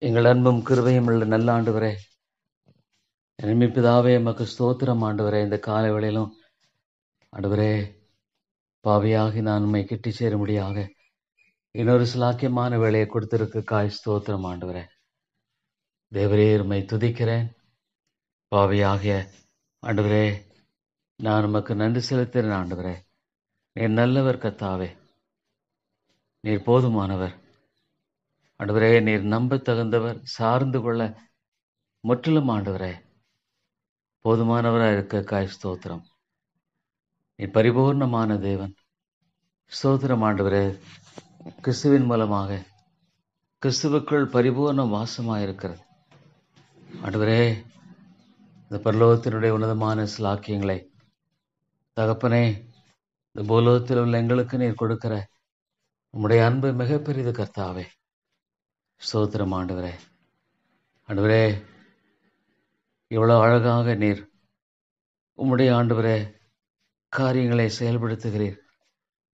எங்கள் அன்பும் கிருபையும் உள்ள நல்ல ஆண்டவரே, நன்மை பிதாவே, எமக்கு ஸ்தோத்திரம் ஆண்டவரே. இந்த காலை வேளையிலும் ஆண்டவரே, பாவியாகி நான் உம்மை கிட்டி சேரும்படியாக இன்னொரு சிலாக்கியமான வேலையை கொடுத்திருக்க காய் ஸ்தோத்திரம் ஆண்டவரே. தேவரே, உம்மை துதிக்கிறேன். பாவியாகிய ஆண்டவரே, நான் உமக்கு நன்றி செலுத்துகிறேன் ஆண்டவரே. நீர் நல்லவர் கர்த்தாவே, நீர் போதுமானவர் ஆண்டவரே. நீர் நம்ப தகுந்தவர், சார்ந்து கொள்ள முற்றிலும் ஆண்டவரே போதுமானவராக இருக்க காய் ஸ்தோத்திரம். நீ பரிபூர்ணமான தேவன். ஸ்தோத்திரம் ஆண்டவரே. கிறிஸ்துவின் மூலமாக கிறிஸ்துவுக்குள் பரிபூர்ண வாசமாக இருக்கிறது ஆண்டவரே. இந்த பரலோகத்தினுடைய உன்னதமான சிலாக்கியங்களை தகப்பனே, இந்த பூலோகத்தில் உள்ள எங்களுக்கு நீர் கொடுக்கிற உம்முடைய அன்பு மிகப்பெரிது கர்த்தாவே. ஸ்தோத்திரம் ஆண்டவரே. ஆண்டவரே, இவ்வளவு அழகாக நீர் உம்முடைய ஆண்டவரே காரியங்களை செயல்படுத்துகிறீர்.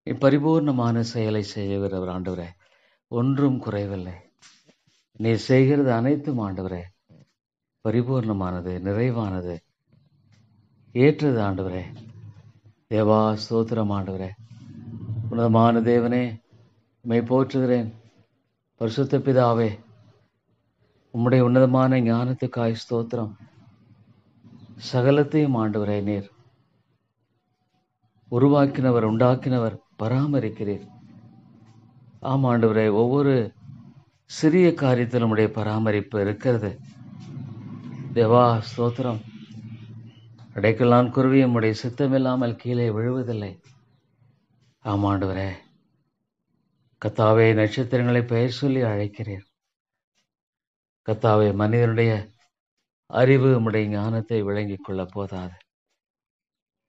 நீ பரிபூர்ணமான செயலை செய்கிறவர் ஆண்டவரே. ஒன்றும் குறைவில்லை. நீர் செய்கிறது அனைத்தும் ஆண்டவரே பரிபூர்ணமானது, நிறைவானது, ஏற்றது ஆண்டவரே. தேவா ஸ்தோத்திரம் ஆண்டவரே. உன்னதமான தேவனே, உம்மை போற்றுகிறேன். பரிசுத்த பிதாவே, உம்முடைய உன்னதமான ஞானத்துக்காய் ஸ்தோத்திரம். சகலத்தையும் ஆண்டவரே நீர் உருவாக்கினவர், உண்டாக்கினவர், பராமரிக்கிறீர். ஆம் ஆண்டவரே, ஒவ்வொரு சிறிய காரியத்திலும் உடைய பராமரிப்பு இருக்கிறது. தேவா ஸ்தோத்திரம். அடைக்கலான் குருவியும் உடைய சித்தமில்லாமல் கீழே விழுவதில்லை. ஆம் ஆண்டவரே, கர்த்தாவே, நட்சத்திரங்களை பெயர் சொல்லி அழைக்கிறீர். கர்த்தாவே, மனிதனுடைய அறிவு உம்முடைய ஞானத்தை விளங்கிக் கொள்ள போதாது.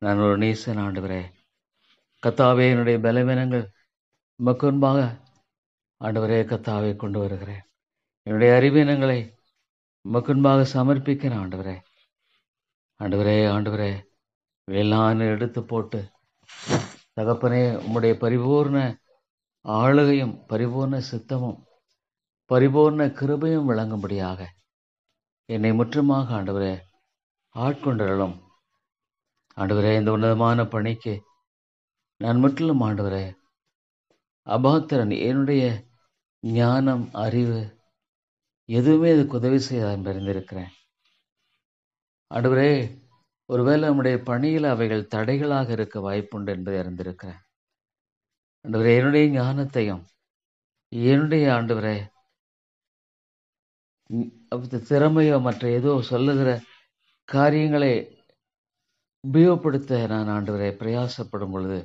நான் ஒரு நீசன் ஆண்டவரே. கர்த்தாவே, என்னுடைய பலவீனங்கள் உமக்கு முன்பாக ஆண்டவரே கர்த்தாவே கொண்டு வருகிறேன். என்னுடைய அறிவீனங்களை உமக்கு முன்பாக சமர்ப்பிக்கிறேன் ஆண்டவரே. ஆண்டவரே, ஆண்டவரே, வேளாண் எடுத்து போட்டு தகப்பனே, உம்முடைய பரிபூர்ண ஆளுகையும் பரிபூர்ண சித்தமும் பரிபூர்ண கிருபையும் விளங்கும்படியாக என்னை முற்றுமாக ஆண்டவரே ஆட்கொண்டருளும். ஆண்டவரே, இந்த உன்னதமான பணிக்கு நான் முற்றிலும் ஆண்டவரே அபாத்திரன். என்னுடைய ஞானம், அறிவு எதுவுமே இதுக்கு உதவி செய்ய அறிந்திருக்கிறேன் ஆண்டவரே. ஒருவேளை நம்முடைய பணியில் அவைகள் தடைகளாக இருக்க வாய்ப்புண்டு என்பதை அறிந்திருக்கிறேன் ஆண்டவரே. என்னுடைய ஞானத்தையும் என்னுடைய ஆண்டவரே திறமையோ மற்ற ஏதோ சொல்லுகிற காரியங்களை உபயோகப்படுத்த நான் ஆண்டவரே பிரயாசப்படும் பொழுது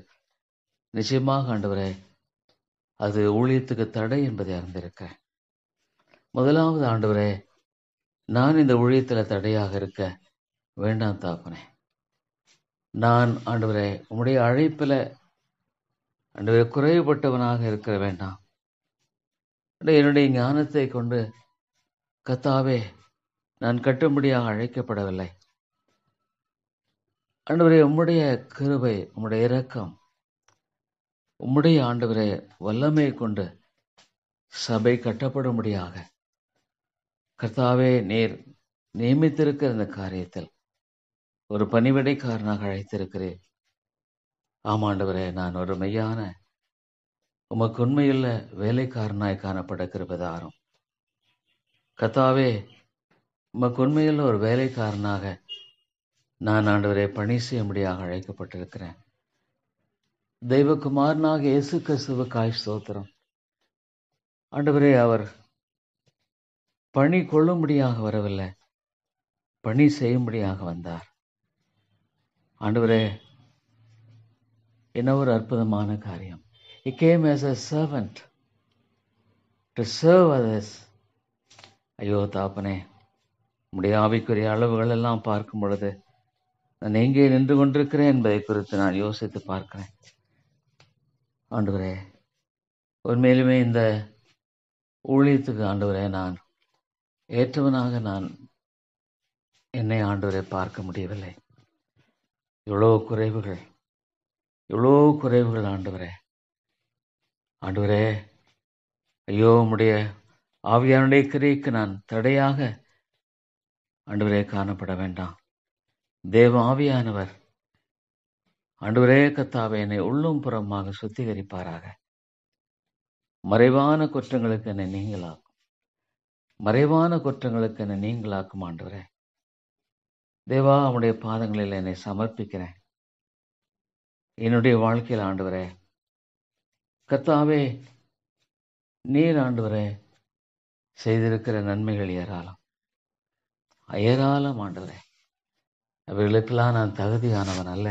நிச்சயமாக ஆண்டவரே அது ஊழியத்துக்கு தடை என்பதை அறிந்திருக்கிறேன். முதலாவது ஆண்டவரே, நான் இந்த ஊழியத்தில் தடையாக இருக்க வேண்டாம் தாப்பனே. நான் ஆண்டவரே உம்முடைய அழைப்பில் ஆண்டவரே குறைவுபட்டவனாக இருக்க வேண்டாம். என்னுடைய ஞானத்தை கொண்டு கர்த்தாவே நான் கட்டும்படியாக அழைக்கப்படவில்லை ஆண்டவரே. உம்முடைய கிருபை, உம்முடைய இரக்கம், உம்முடைய ஆண்டவரே வல்லமை கொண்டு சபை கட்டப்படும்படியாக கர்த்தாவே நீர் நியமித்திருக்கிற இந்த காரியத்தில் ஒரு பணிவிடைக்காரனாக அழைத்திருக்கிறேன். ஆமாண்டவரே, நான் ஒரு மெய்யான உமக்கு உண்மையுள்ள வேலைக்காரனாய் காணப்பட கிருபைதாரும். கர்த்தாவே, உமக்கு உண்மையுள்ள ஒரு வேலைக்காரனாக நான் ஆண்டவரே பணி செய்யும்படியாக அழைக்கப்பட்டிருக்கிறேன். தெய்வகுமாரனாக இயேசு கிறிஸ்துவுக்காய் ஸ்தோத்திரம். ஆண்டவரே, அவர் பணி கொள்ளும்படியாக வரவில்லை, பணி செய்யும்படியாக வந்தார். ஆண்டவரே, என்ன ஒரு அற்புதமான காரியம். He came as a servant to serve others. ஐயோ தாப்பனே, உம்முடைய ஆவிக்குரிய அளவுகள் எல்லாம் பார்க்கும் பொழுது நான் எங்கே நின்று கொண்டிருக்கிறேன் என்பதை குறித்து நான் யோசித்து பார்க்கிறேன். ஆண்டவரே, உண்மையிலுமே இந்த ஊழியத்துக்கு ஆண்டவரே நான் ஏற்றவனாக நான் என்னை ஆண்டவரை பார்க்க முடியவில்லை. இவ்வளோ குறைவுகள், இவ்வளோ குறைவுகள் ஆண்டவரே. ஆண்டவரே, ஐயோ உம்முடைய ஆவியானுடைய கிரியைக்கு நான் தடையாக ஆண்டவரே காணப்பட வேண்டாம். தேவ ஆவியானவர் ஆண்டவரே கர்த்தாவே என்னை உள்ளும் புறமாக சுத்திகரிப்பாராக. மறைவான குற்றங்களுக்கு என்னை நீங்களாக்கும். மறைவான குற்றங்களுக்கு என்னை நீங்களாக்கும் ஆண்டவரே. தேவா, உம்முடைய பாதங்களில் என்னை சமர்ப்பிக்கிறேன். என்னுடைய வாழ்க்கையில் ஆண்டவரே கர்த்தாவே, நீர் ஆண்டவரே செய்திருக்கிற நன்மைகள் ஏராளம் ஆண்டவரே. அவைகளுக்கெல்லாம் நான் தகுதியானவன் அல்ல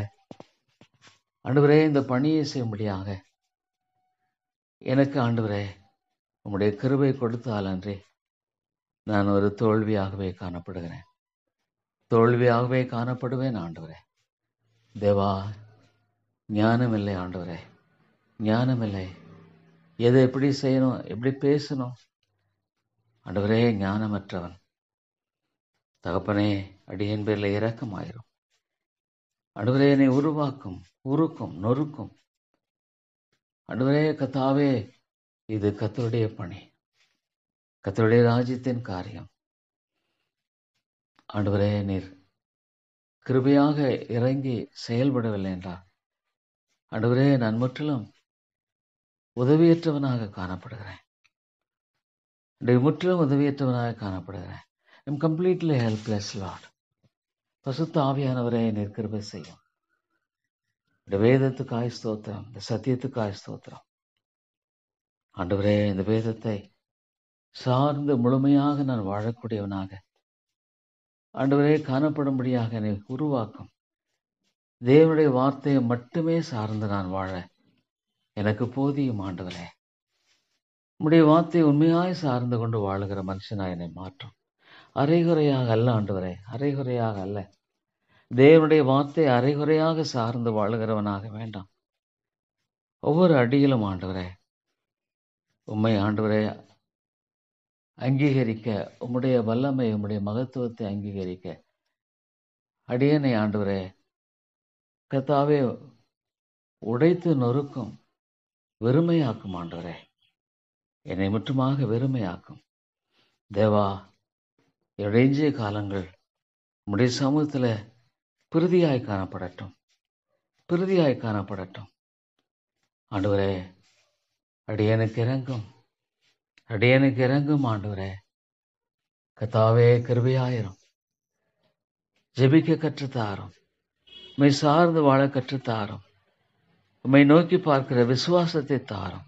ஆண்டவரே. இந்த பணியை செய்யும்படியாக எனக்கு ஆண்டவரே உம்முடைய கிருபை கொடுத்தால் அன்றி நான் ஒரு தோல்வியாகவே காணப்படுகிறேன். தோல்வியாகவே காணப்படுவேன் ஆண்டவரே. தேவா, ஞானமில்லை ஆண்டவரே, ஞானமில்லை. எதை எப்படி செய்யணும், எப்படி பேசணும் ஆண்டவரே, ஞானமற்றவன். தகப்பனே, அடியேன் பேரில் இரக்கமாயிரும் ஆண்டவரே. என்னை உருவாக்கும், உருக்கும், நொறுக்கும் ஆண்டவரே கர்த்தாவே. இது கர்த்தருடைய பணி, கர்த்தருடைய ராஜ்யத்தின் காரியம் ஆண்டவரே. நீர் கிருபையாக இறங்கி செயல்படவில்லை என்றால் ஆண்டவரே நான் முற்றிலும் உதவியற்றவனாக காணப்படுகிறேன். முற்றிலும் உதவியற்றவனாக காணப்படுகிறேன். I'm completely helpless Lord. பசுத்த ஆவியானவரே, நீர் கிருபை செய்யும். இந்த வேதத்துக்காய் ஸ்தோத்திரம், இந்த சத்தியத்துக்காய் ஸ்தோத்திரம் ஆண்டவரே. இந்த வேதத்தை சார்ந்து முழுமையாக நான் வாழக்கூடியவனாக ஆண்டவரே காணப்படும்படியாக என்னை உருவாக்கும். தேவனுடைய வார்த்தையை மட்டுமே சார்ந்து நான் வாழ எனக்கு போதியும் ஆண்டவரே. உம்முடைய வார்த்தையை உண்மையாய் சார்ந்து கொண்டு வாழுகிற மனுஷனாய் என்னை மாற்றும். அரைகுறையாக அல்ல ஆண்டவரே, அரைகுறையாக அல்ல. தேவனுடைய வார்த்தை அரைகுறையாக சார்ந்து வாழுகிறவனாக வேண்டாம். ஒவ்வொரு அடியிலும் ஆண்டவரே உம்மை ஆண்டவரே அங்கீகரிக்க, உம்முடைய வல்லமை, உம்முடைய மகத்துவத்தை அங்கீகரிக்க அடியனை ஆண்டவரே கர்த்தாவே உடைத்து நொறுக்கும், வெறுமையாக்கும் ஆண்டவரே. என்னை முற்றுமாக வெறுமையாக்கும் தேவா. எஞ்சிய காலங்கள் உம்முடைய சமூகத்தில் பிரிதியாய் காணப்படட்டும், பிரிதியாய் காணப்படட்டும் ஆண்டவரே. அடியனுக்கு இறங்கும், அடியனுக்கு இறங்கும் ஆண்டவரே. கர்த்தாவே கிருபையாயிரும். ஜெபிக்க கற்றுத்தாரும், உம்மை சார்ந்து வாழ கற்றுத்தாரும். உம்மை நோக்கி பார்க்கிற விசுவாசத்தை தாரும்.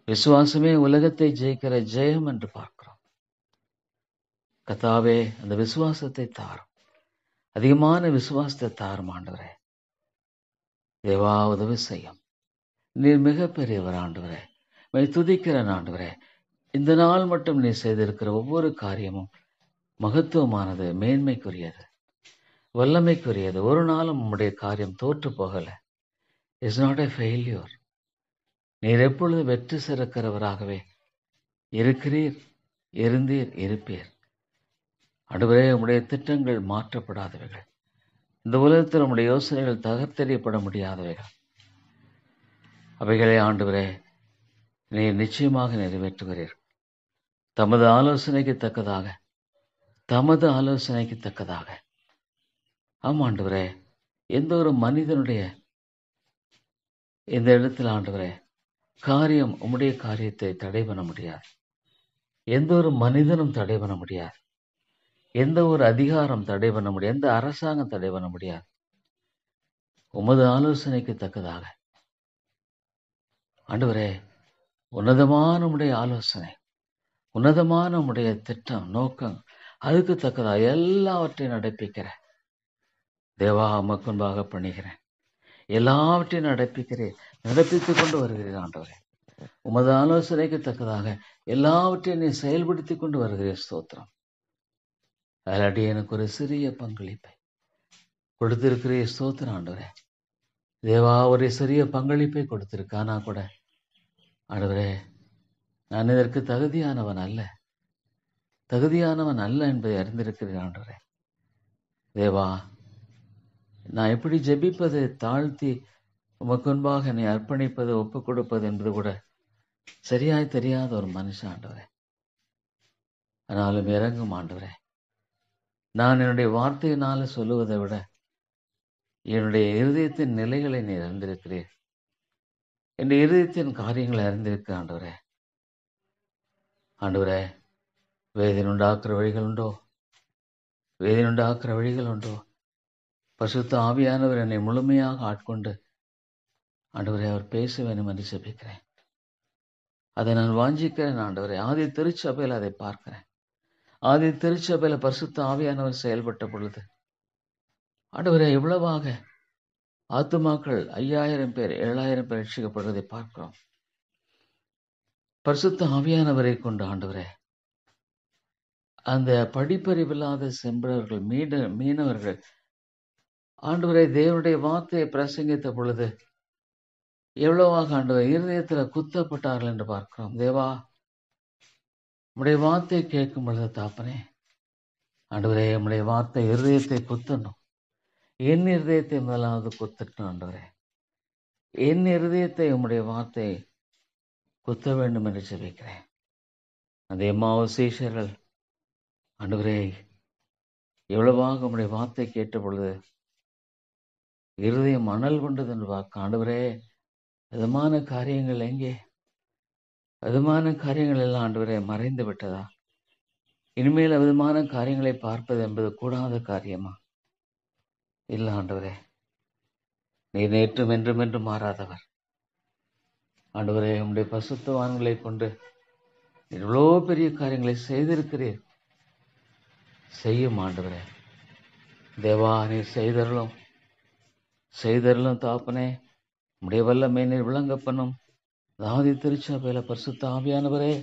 விசுவாசமே உலகத்தை ஜெயிக்கிற ஜெயம் என்று பார்க்கிறோம். கர்த்தாவே, அந்த விசுவாசத்தை தாரும். அதிகமான விசுவாசத்தை தாரும் ஆண்டவரே. தேவா, உதவி செய்யும். நீர் மிகப்பெரியவர் ஆண்டவரே. உம்மை துதிக்கிறேன் ஆண்டவரே. இந்த நாள் மட்டும் நீ செய்திருக்கிற ஒவ்வொரு காரியமும் மகத்துவமானது, மேன்மைக்குரியது, வல்லமைக்குரியது. ஒரு நாளும் உம்முடைய காரியம் தோற்று போகல. It's not a failure. நீர் எப்பொழுது வெற்றி சிறக்கிறவராகவே இருக்கிறீர், இருந்தீர், இருப்பீர் ஆண்டவரே. உம்முடைய திட்டங்கள் மாற்றப்படாதவைகள். இந்த உலகத்தில் உம்முடைய யோசனைகள் தகர்த்தெறியப்பட முடியாதவைகள். அவைகளை ஆண்டவரே நீர் நிச்சயமாக நிறைவேற்றுகிறீர். தமது ஆலோசனைக்கு தக்கதாக, தமது ஆலோசனைக்கு தக்கதாக. ஆமாம் ஆண்டவரே, எந்த ஒரு மனிதனுடைய இந்த இடத்தில் ஆண்டவரே காரியம், உம்முடைய காரியத்தை தடை பண்ண முடியாது. எந்த ஒரு மனிதனும் தடை பண்ண முடியாது. எந்த ஒரு அதிகாரம் தடை பண்ண முடியாது. எந்த அரசாங்கம் தடை பண்ண முடியாது. உமது ஆலோசனைக்கு தக்கதாக ஆண்டவரே, உன்னதமான உம்முடைய ஆலோசனை, உன்னதமான உம்முடைய திட்டம், நோக்கம், அதுக்கு தக்கதாக எல்லாவற்றையும் நடப்பிக்கிற தேவா, உமக்கு முன்பாக பணிகிறேன். எல்லாவற்றையும் நடப்பித்துக் கொண்டு வருகிறேன் ஆண்டவரே. உமது ஆலோசனைக்கு தக்கதாக எல்லாவற்றையும் நீ செயல்படுத்தி கொண்டு வருகிறேன். ஸ்தோத்திரம். அதில் எனக்கு ஒரு சிறிய பங்களிப்பை கொடுத்திருக்கிறே. ஸ்தோத்திரம் ஆண்டவரே. தேவா, ஒரு சிறிய பங்களிப்பை கொடுத்திருக்கானா கூட ஆண்டவரே, நான் இதற்கு தகுதியானவன் அல்ல என்பதை அறிந்திருக்கிறேன் ஆண்டவரே. தேவா, நான் எப்படி ஜெபிப்பது, தாழ்த்தி உமக்கு முன்பாக என்னை அர்ப்பணிப்பது, ஒப்புக் கொடுப்பது என்பது கூட சரியாய் தெரியாத ஒரு மனுஷன் ஆண்டவரே. ஆனாலும் இறங்கும் ஆண்டவரே. நான் என்னுடைய வார்த்தையினால சொல்லுவதை விட என்னுடைய இருதயத்தின் நிலைகளை நீர் அறிந்திருக்கிறீர். என்னுடைய இருதயத்தின் காரியங்களை அறிந்திருக்க ஆண்டவரே. ஆண்டவரே, வேதனை உண்டாக்குற வழிகள் உண்டோ? வேதனை உண்டாக்குற வழிகள் உண்டோ? பரிசுத்த ஆவியானவர் என்னை முழுமையாக ஆட்கொண்டு ஆண்டவரே அவர் பேச வேண்டும் என்று ஜெபிக்கிறேன். அதை நான் வாஞ்சிக்கிறேன் ஆண்டவரே. ஆதி திருச்சபையில் அதை பார்க்கிறேன். ஆதி திருச்சபையில் பரிசுத்த ஆவியானவர் செயல்பட்ட பொழுது ஆண்டவரே எவ்வளவாக ஆத்துமாக்கள் 5000 பேர் 7000 பேர் ரட்சிக்கப்படுவதை பார்க்கிறோம். பரிசுத்த ஆவியானவரை கொண்டு ஆண்டவரே அந்த படிப்பறிவில்லாத செம்பரவர்கள் மீனவர்கள் ஆண்டவரை தேவனுடைய வார்த்தையை பிரசங்கித்த பொழுது எவ்வளவாக ஆண்டவர் இருதயத்தில் குத்தப்பட்டார்கள் என்று பார்க்கிறோம். தேவா, உம்முடைய வார்த்தை கேட்கும் பொழுது தாப்பனே ஆண்டவரே, உம்முடைய வார்த்தை இருதயத்தை குத்தணும். என் இருதயத்தை முதலாவது குத்தட்டும் ஆண்டவரே. என் இருதயத்தை உம்முடைய வார்த்தை குத்த வேண்டும் என்று ஜெபிக்கிறேன். அந்த எம்மாவு சீஷர்கள் ஆண்டவரே எவ்வளவாக உம்முடைய வார்த்தை கேட்ட பொழுது இருதயம் அனல் கொண்டது என்று பார்க்க ஆண்டவரே, விதமான காரியங்கள் எங்கே? விதமான காரியங்கள் எல்லாம் ஆண்டவரே மறைந்து விட்டதா? இனிமேல் விதமான காரியங்களை பார்ப்பது என்பது கூடாத காரியமா? இல்லை ஆண்டவரே, நீர் நேற்றும் என்றும் என்றும் மாறாதவர். ஆண்டவரே, உம்முடைய பசுத்தவான்களை கொண்டு இவ்வளோ பெரிய காரியங்களை செய்திருக்கிறீர். செய்யும் ஆண்டவரே. தேவா, நீர் செய்தருளும் தாப்பனே. உம்முடைய வல்லமை நீர் விளங்க பண்ணும். ஆதி திருச்சபையில பரிசுத்த ஆவியானவரே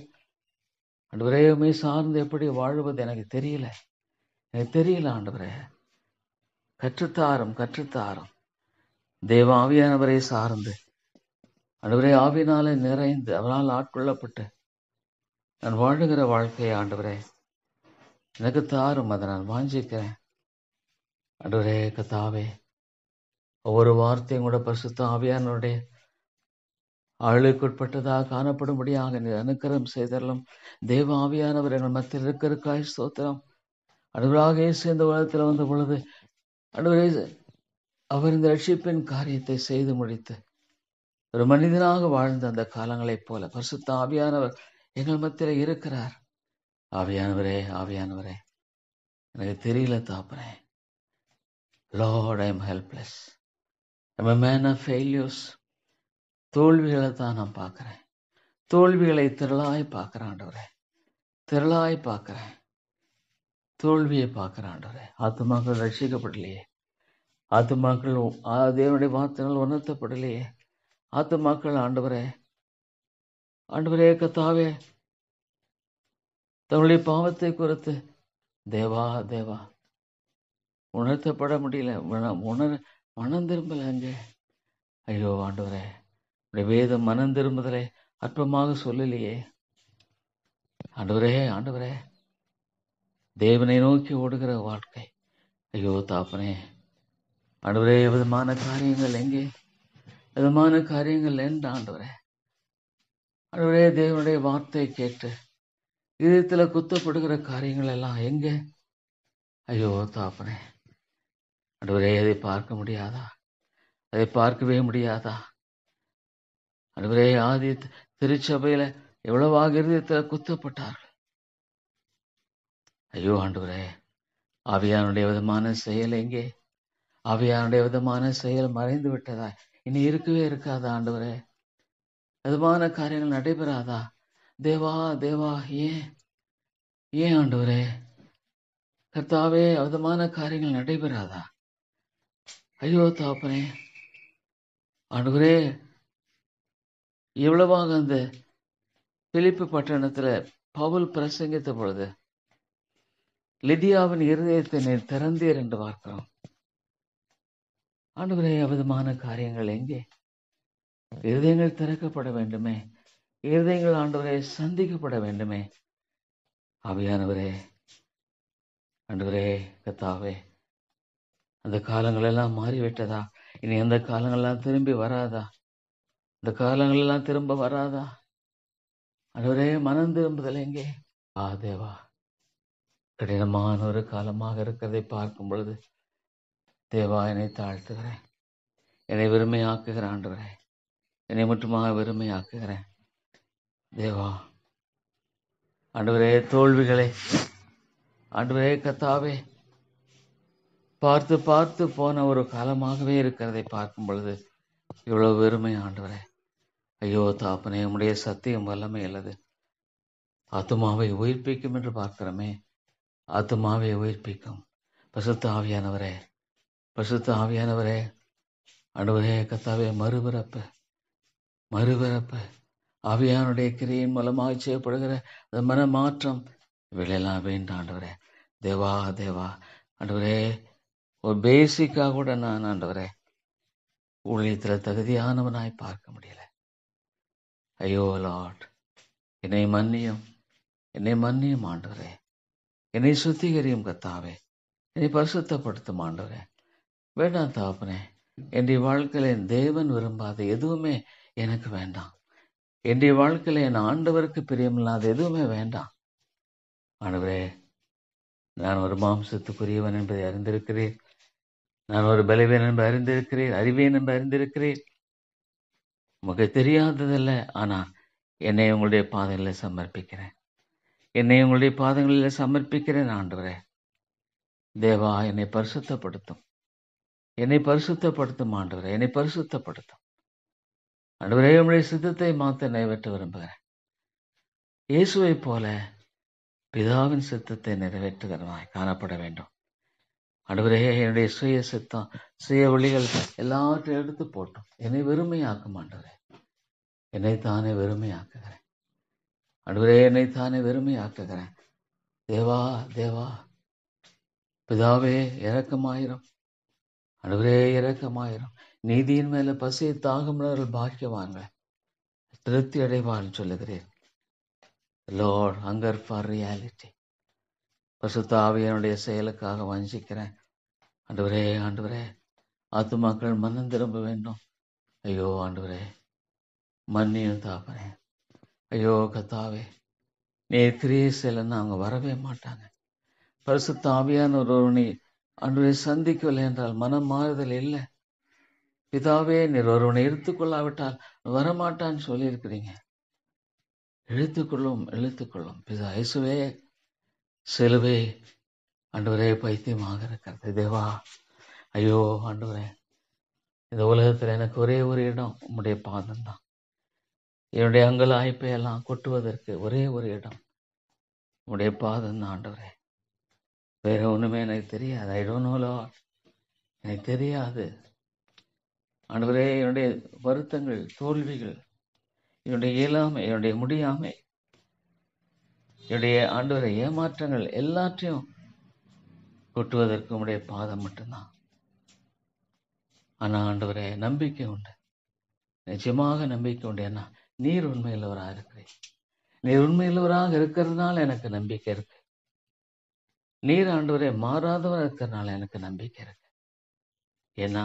ஆண்டவரே, உம்மை சார்ந்து எப்படி வாழ்வது எனக்கு தெரியல ஆண்டவரே. கற்றுத்தாரும் தேவ ஆவியானவரை சார்ந்து ஆண்டவரே ஆவியினாலே நிறைந்து அவரால் ஆட்கொள்ளப்பட்டு நான் வாழுகிற வாழ்க்கையை ஆண்டவரே எனக்கு தாரும். அதை நான் வாஞ்சிக்கிறேன் ஆண்டவரே. கர்த்தாவே, ஒவ்வொரு வார்த்தையும் கூட பரிசுத்த ஆவியானவருடைய ஆளுக்குட்பட்டதாக காணப்படும்படியாக நீர் அனுக்கிரகம் செய்தரலும். தேவ ஆவியானவர் எங்கள் மத்தியில் இருக்கிறக்காய் ஸ்தோத்திரம். ஆண்டவராக இயேசு இந்த உலகத்தில் வந்த பொழுது ஆண்டவரே அவர் இந்த ரட்சிப்பின் காரியத்தை செய்து முடித்து ஒரு மனிதனாக வாழ்ந்த அந்த காலங்களைப் போல பரிசுத்த ஆவியானவர் எங்கள் மத்தியில் இருக்கிறார். ஆவியானவரே எனக்கு தெரியல தாப்பனே. Lord, I am helpless. I'm a man of failures. தோல்விகளை தான் நான் பார்க்கிறேன். தோல்விகளை திரளாய் பார்க்கிறேன் ஆண்டவரே. தோல்வியை பார்க்கிறேன் ஆண்டவரே. ஆத்துமாக்கள் ரட்சிக்கப்படலையே. ஆத்துமாக்கள் தேவனுடைய வார்த்தைகள் உணர்த்தப்படலையே. ஆத்துமாக்கள் ஆண்டவரே கர்த்தாவே தன்னுடைய பாவத்தை குறித்து தேவா உணர்த்தப்பட முடியல. மனம் திரும்பல அங்கே. ஐயோ ஆண்டவரே, வேதம் மனம் திரும்புதலை அற்பமாக சொல்லலையே. ஆண்டவரே தேவனை நோக்கி ஓடுகிற வாழ்க்கை. ஐயோ தாப்பனே, ஆண்டவரே விதமான காரியங்கள் எங்கே? விதமான காரியங்கள் என்ன ஆண்டவரே? தேவனுடைய வார்த்தை கேட்டு இதயத்துல குத்தப்படுகிற காரியங்கள் எல்லாம் எங்கே? ஐயோ தாப்பனே, ஆண்டவரே அதை பார்க்க முடியாதா? அதை பார்க்கவே முடியாதா? ஆண்டவரே, ஆதி திருச்சபையில எவ்வளவாக இருதயத்துல குத்தப்பட்டார்கள். ஐயோ ஆண்டவரே, ஆவியானுடைய விதமான செயல் எங்கே? ஆவியானுடைய விதமான செயல் மறைந்து விட்டதா? இனி இருக்கவே இருக்காதா ஆண்டவரே? விதமான காரியங்கள் நடைபெறாதா? தேவா ஏன் ஆண்டவரே? கர்த்தாவே, விதமான காரியங்கள் நடைபெறாதா? ஐயோ தாப்பனே, ஆண்டவரே எவ்வளவாக அந்த பிலிப்பு பட்டணத்துல பவுல் பிரசங்கித்த பொழுது லிதியாவின் இருதயத்தை நீர் திறந்தீர் என்று பார்க்கிறோம். ஆண்டவரே, விதமான காரியங்கள் எங்கே? இருதயங்கள் திறக்கப்பட வேண்டுமே. இருதயங்கள் ஆண்டவரே சந்திக்கப்பட வேண்டுமே. ஆவியானவரே, ஆண்டவரே கர்த்தாவே, அந்த காலங்கள் எல்லாம் மாறிவிட்டதா? இனி அந்த காலங்கள் எல்லாம் திரும்பி வராதா? இந்த காலங்கள் எல்லாம் திரும்ப வராதா? ஆண்டவரே, மனம் திரும்புதல் எங்கே? தேவா, கடினமான ஒரு காலமாக இருக்கிறதை பார்க்கும் பொழுது தேவா, என்னை தாழ்த்துகிறேன். என்னை வெறுமையாக்குகிற ஆண்டவரே, என்னை முற்றுமாக வெறுமையாக்குகிறேன். தேவா, ஆண்டவரே, தோல்விகளை ஆண்டவரே கர்த்தாவே பார்த்து பார்த்து போன ஒரு காலமாகவே இருக்கிறதை பார்க்கும் பொழுது இவ்வளவு வெறுமை ஆண்டவரே. ஐயோ தாப்பனே, உம்முடைய சத்தியம் வல்லமை அல்லது ஆத்துமாவை உயிர்ப்பிக்கும் என்று பார்க்கிறோமே. ஆத்துமாவை உயிர்ப்பிக்கும் பசுத்த ஆவியானவரே, பசுத்த ஆவியானவரே, ஆண்டவரே கர்த்தாவே, மறுபிறப்பு ஆவியானுடைய கிரியின் மூலமாக செய்யப்படுகிற அந்த மனமாற்றம் இவையெல்லாம் வேண்டாம் ஆண்டவரே. தேவா தேவா ஆண்டவரே, ஒரு பேசிக்காக கூட நான் ஆண்டவரே ஊழியத்தில் தகுதியானவனாய் பார்க்க முடியல. ஐயோ லார்ட், என்னை மன்னியும் ஆண்டவரே. என்னை சுத்திகரியும் கர்த்தாவே, என்னை பரிசுத்தப்படுத்தும் ஆண்டவரே. வேண்டாம் தாப்பனே, என்னுடைய வாழ்க்கையில என் தேவன் விரும்பாத எதுவுமே எனக்கு வேண்டாம். என்னுடைய வாழ்க்கையில என் ஆண்டவருக்கு பிரியமில்லாத எதுவுமே வேண்டாம் ஆண்டவரே. நான் ஒரு மாம்சத்துக்குரியவன் என்பதை அறிந்திருக்கிறேன். நான் ஒரு பலவீனன் என்பதை அறிந்திருக்கிறேன். அறிவேன் என்பதை அறிந்திருக்கிறேன். உமக்கு தெரியாததில்ல. ஆனா என்னை உங்களுடைய பாதங்களில் சமர்ப்பிக்கிறேன் ஆண்டவரே. தேவா, என்னை பரிசுத்தப்படுத்தும் ஆண்டவரே, என்னை பரிசுத்தப்படுத்தும் ஆண்டவரே. உங்களுடைய சித்தத்தை மாத்த நிறைவேற்ற விரும்புகிறேன். இயேசுவை போல பிதாவின் சித்தத்தை நிறைவேற்றுகிறவனாய் காணப்பட வேண்டும் ஆண்டவரே. என்னுடைய சுய சித்தம், சுய வழிகள் எல்லாத்தையும் எடுத்து போட்டும் என்னை வெறுமையாக்கும் ஆண்டவரே. என்னைத்தானே வெறுமையாக்குகிறேன் ஆண்டவரே, என்னைத்தானே வெறுமையாக்குகிறேன். தேவா தேவா பிதாவே, இரக்கமாயிரும் ஆண்டவரே, இரக்கமாயிரும். நீதியின் மேல பசியை தாகமுள்ளவர்கள் பாக்கியவான்கள், திருப்தி அடைவான்னு சொல்லுகிறேன். Lord, hunger for reality. பசுத்த ஆவியானுடைய செயலுக்காக வஞ்சிக்கிறேன் ஆண்டவரே. ஆத்துமாக்கள் மனம் திரும்ப வேண்டும். ஐயோ ஆண்டவரே, மன்னியும் தாப்பனே. ஐயோ கர்த்தாவே, நீர் கிரியை செய்யலைன்னா அவங்க வரவே மாட்டாங்க. பரிசுத்த ஆவியான ஒருவனை ஆண்டவரை சந்திக்கவில்லை என்றால் மனம் மாறுதல் இல்லை. பிதாவே, நீர் ஒருவனை எடுத்துக்கொள்ளாவிட்டால் வரமாட்டான்னு சொல்லியிருக்கிறீங்க. இழுத்துக்கொள்ளும் பிதா இயேசுவே. சிலுவை ஆண்டவரே பைத்தியமாக இருக்கிறது தேவா. ஐயோ ஆண்டவரே, இந்த உலகத்தில் எனக்கு ஒரே ஒரு இடம் உம்முடைய பாதம் தான். என்னுடைய அங்கலாய்ப்பை எல்லாம் கொட்டுவதற்கு ஒரே ஒரு இடம் உம்முடைய பாதம் தான் ஆண்டவரே. வேற ஒண்ணுமே எனக்கு தெரியாது. ஐ டோன்ட் நோ லார்ட், எனக்கு தெரியாது ஆண்டவரே. என்னுடைய வருத்தங்கள், தோல்விகள், என்னுடைய இயலாமை, என்னுடைய முடியாமை, என்னுடைய ஆண்டவரை ஏமாற்றங்கள் எல்லாத்தையும் கொட்டுவதற்கு உம்முடைய பாதம் மட்டும்தான். ஆனா ஆண்டவரே, நம்பிக்கை உண்டு, நிச்சயமாக நம்பிக்கை உண்டு. ஏன்னா நீர் உண்மையுள்ளவராக இருக்கிறீர். நீர் உண்மையுள்ளவராக இருக்கிறதுனால எனக்கு நம்பிக்கை இருக்கு. நீர் ஆண்டவரே மாறாதவராக இருக்கிறதுனால எனக்கு நம்பிக்கை இருக்கு. ஏன்னா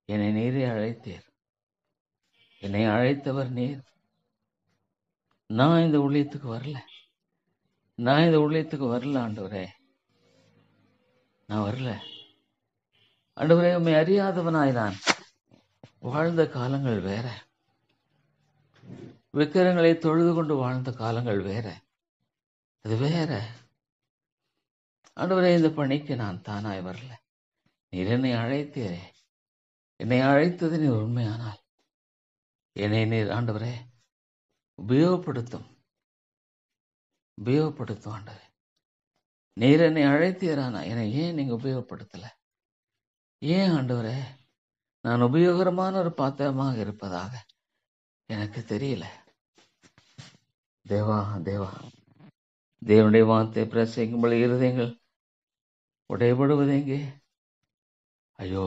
என்னை நீரே அழைத்தீர். என்னை அழைத்தவர் நீர். நான் இந்த ஊழியத்துக்கு வரல ஆண்டவரே. நான் வரல ஆண்டவரே. உம்மை அறியாதவனாய் நான் வாழ்ந்த காலங்கள் வேற. விக்கிரங்களை தொழுது கொண்டு வாழ்ந்த காலங்கள் வேற. அது வேற ஆண்டவரே. இந்த பணிக்கு நான் தானாய் வரல. நீர் என்னை அழைத்தீரே. என்னை அழைத்தது நீர் உண்மையானால் என்னை நீர் ஆண்டவரே உபயோகப்படுத்தும் ஆண்டவரே. நீர் என்னை அழைத்தீரானா என்னை ஏன் நீங்க உபயோகப்படுத்தல? ஏன் ஆண்டவரே நான் உபயோகரமான ஒரு பாத்திரமாக இருப்பதாக எனக்கு தெரியல. தேவா தேவனுடைய வார்த்தை பிரசங்கிக்கும்போது இருதயங்கள் உடையப்படுவது எங்கே? ஐயோ,